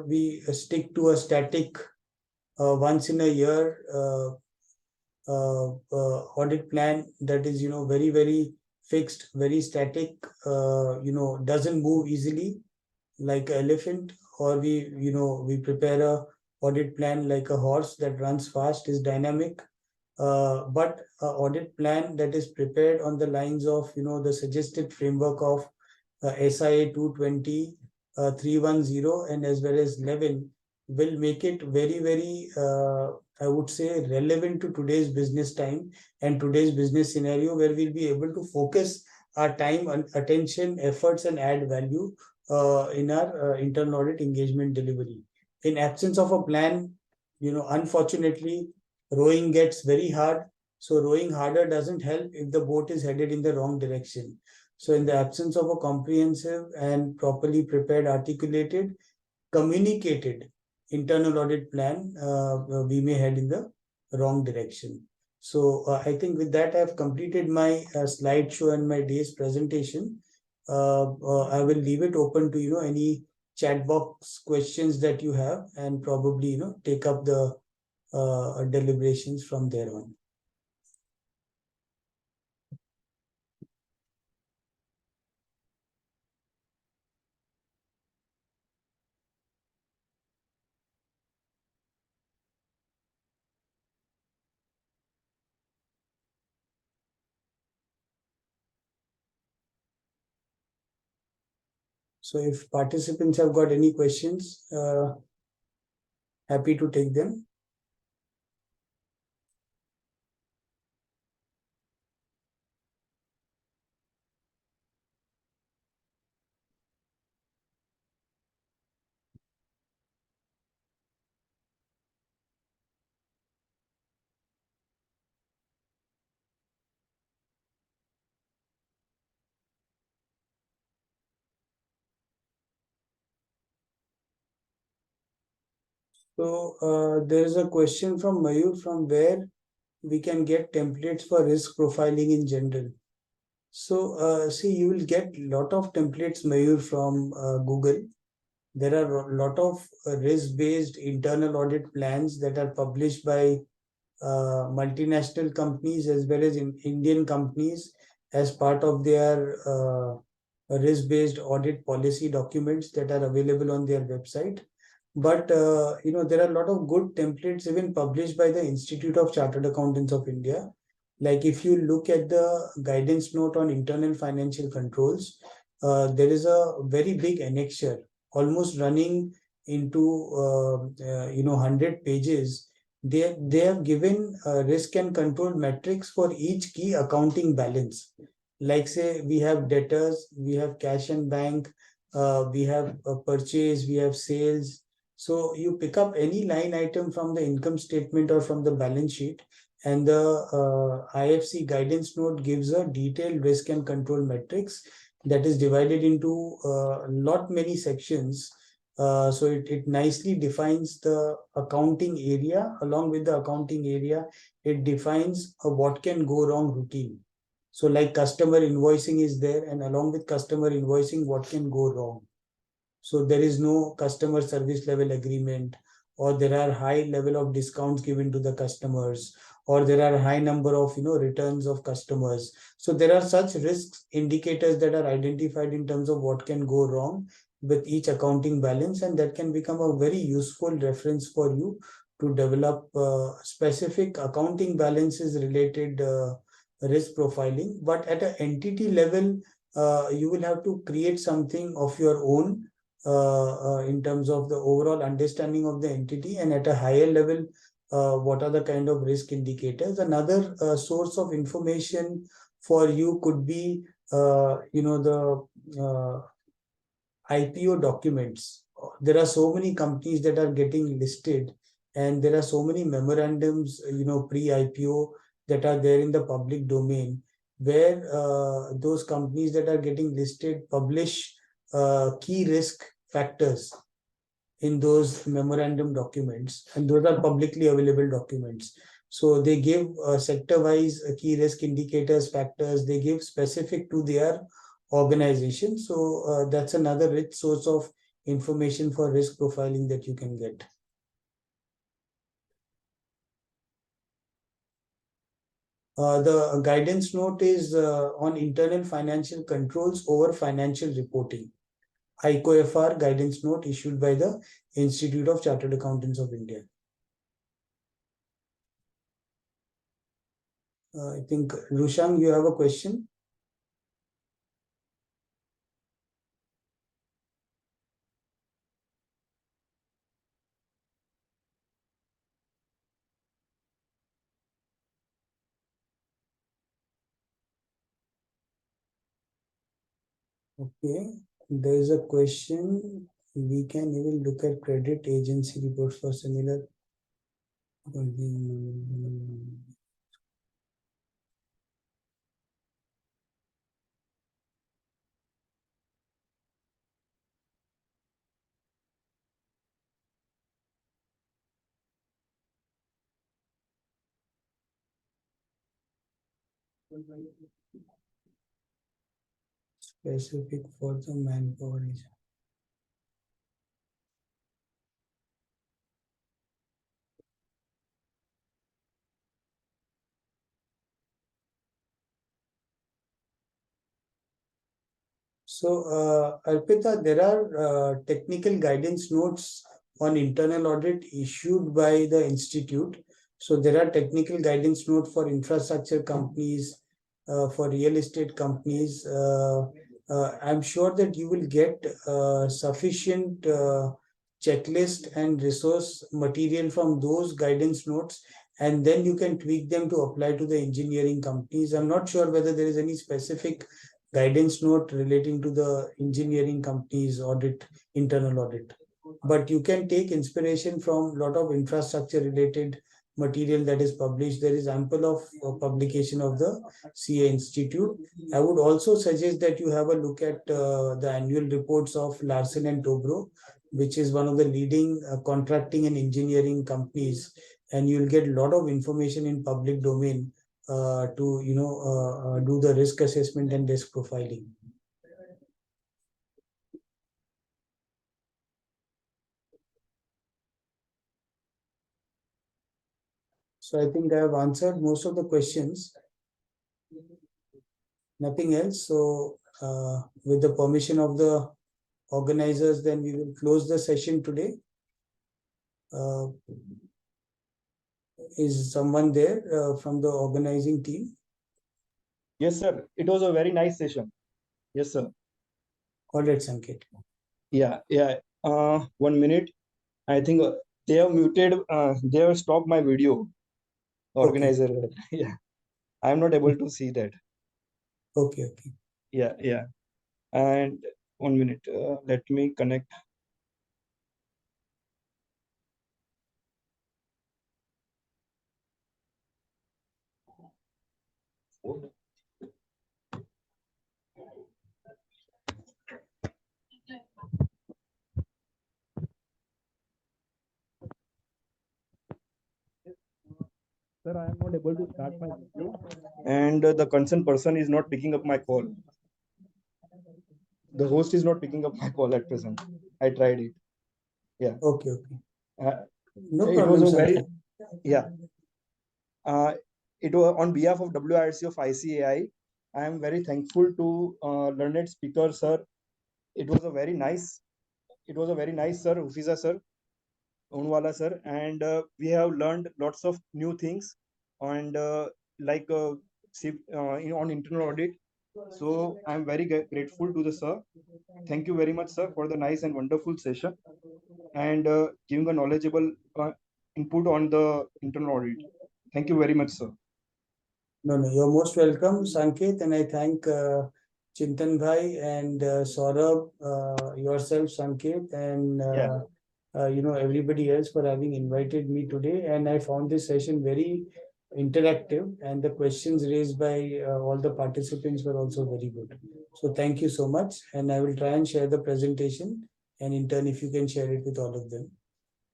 we stick to a static once in a year audit plan that is very, very fixed, very static, doesn't move easily like an elephant, or we prepare a audit plan like a horse that runs fast, is dynamic, but an audit plan that is prepared on the lines of the suggested framework of SIA 220, 310 and as well as 11 will make it very, very I would say relevant to today's business time and today's business scenario, where we'll be able to focus our time and attention, efforts, and add value in our internal audit engagement delivery. In absence of a plan, unfortunately, rowing gets very hard. So rowing harder doesn't help if the boat is headed in the wrong direction. So in the absence of a comprehensive and properly prepared, articulated, communicated internal audit plan, we may head in the wrong direction. So I think with that, I've completed my slideshow and my day's presentation. I will leave it open to any chat box questions that you have, and probably take up the deliberations from there on. So if participants have got any questions, happy to take them. So there is a question from Mayur from where we can get templates for risk profiling in general. So see, you will get lot of templates, Mayur, from Google. There are a lot of risk-based internal audit plans that are published by multinational companies as well as in Indian companies as part of their risk-based audit policy documents that are available on their website. But there are a lot of good templates even published by the Institute of Chartered Accountants of India. Like if you look at the guidance note on internal financial controls, there is a very big annexure, almost running into 100 pages. They have given risk and control metrics for each key accounting balance. Like say we have debtors, we have cash and bank, we have purchase, we have sales. So you pick up any line item from the income statement or from the balance sheet, and the IFC guidance note gives a detailed risk and control metrics that is divided into lot many sections. So it nicely defines the accounting area. Along with the accounting area, it defines a what can go wrong routine. So like customer invoicing is there, and along with customer invoicing, what can go wrong. So there is no customer service level agreement, or there are high level of discounts given to the customers, or there are high number of returns of customers. So there are such risks indicators that are identified in terms of what can go wrong with each accounting balance, and that can become a very useful reference for you to develop specific accounting balances related risk profiling. But at an entity level, you will have to create something of your own in terms of the overall understanding of the entity, and at a higher level, what are the kind of risk indicators. Another source of information for you could be the IPO documents. There are so many companies that are getting listed, and there are so many memorandums, pre-IPO that are there in the public domain, where those companies that are getting listed publish key risk factors in those memorandum documents, and those are publicly available documents. So they give sector-wise key risk indicators, factors. They give specific to their organization. So that's another rich source of information for risk profiling that you can get. The guidance note is on internal financial controls over financial reporting. ICOFR guidance note issued by the Institute of Chartered Accountants of India. I think, Rushang, you have a question? Okay, there is a question. We can even look at credit agency reports for similar. Specific for the manpower. So, Arpita, there are technical guidance notes on internal audit issued by the institute. So there are technical guidance notes for infrastructure companies, for real estate companies. I'm sure that you will get sufficient checklist and resource material from those guidance notes, and then you can tweak them to apply to the engineering companies. I'm not sure whether there is any specific guidance note relating to the engineering companies audit, internal audit. But you can take inspiration from a lot of infrastructure related material that is published. There is ample of publication of the CA Institute. I would also suggest that you have a look at the annual reports of Larsen and Tobro. which is one of the leading contracting and engineering companies, and you'll get a lot of information in public domain to do the risk assessment and risk profiling. So I think I have answered most of the questions. Nothing else. So with the permission of the organizers, then we will close the session today. Is someone there from the organizing team? Yes, sir. It was a very nice session. Yes, sir. All right, Sanket. Yeah. 1 minute. I think they have muted. They have stopped my video. Organizer. Okay. Yeah. I'm not able to see that. Okay. Yeah. And 1 minute. Let me connect. Sir, I am not able to start my video. And the concerned person is not picking up my call. The host is not picking up my call at present. I tried it. Yeah. Okay. No it problem, was a sir. very, yeah. It was on behalf of WRC of ICAI. I am very thankful to learned speaker, sir. It was a very nice, sir, Huzeifa sir, Unwala sir, and we have learned lots of new things, and on internal audit. So I am very grateful to the sir. Thank you very much, sir, for the nice and wonderful session, and giving a knowledgeable input on the internal audit. Thank you very much, sir. No, you're most welcome, Sanket, and I thank Chintan Bhai and Saurabh, yourself, Sanket, and everybody else for having invited me today. And I found this session very interactive, and the questions raised by all the participants were also very good. So thank you so much, and I will try and share the presentation, and in turn, if you can share it with all of them.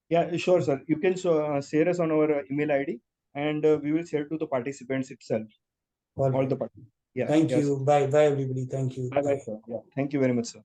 Yeah, sure, sir. You can share us on our email ID, and we will share to the participants itself. All the participants. Yeah. Thank you. Bye, everybody. Thank you. Bye, sir. Yeah. Thank you very much, sir.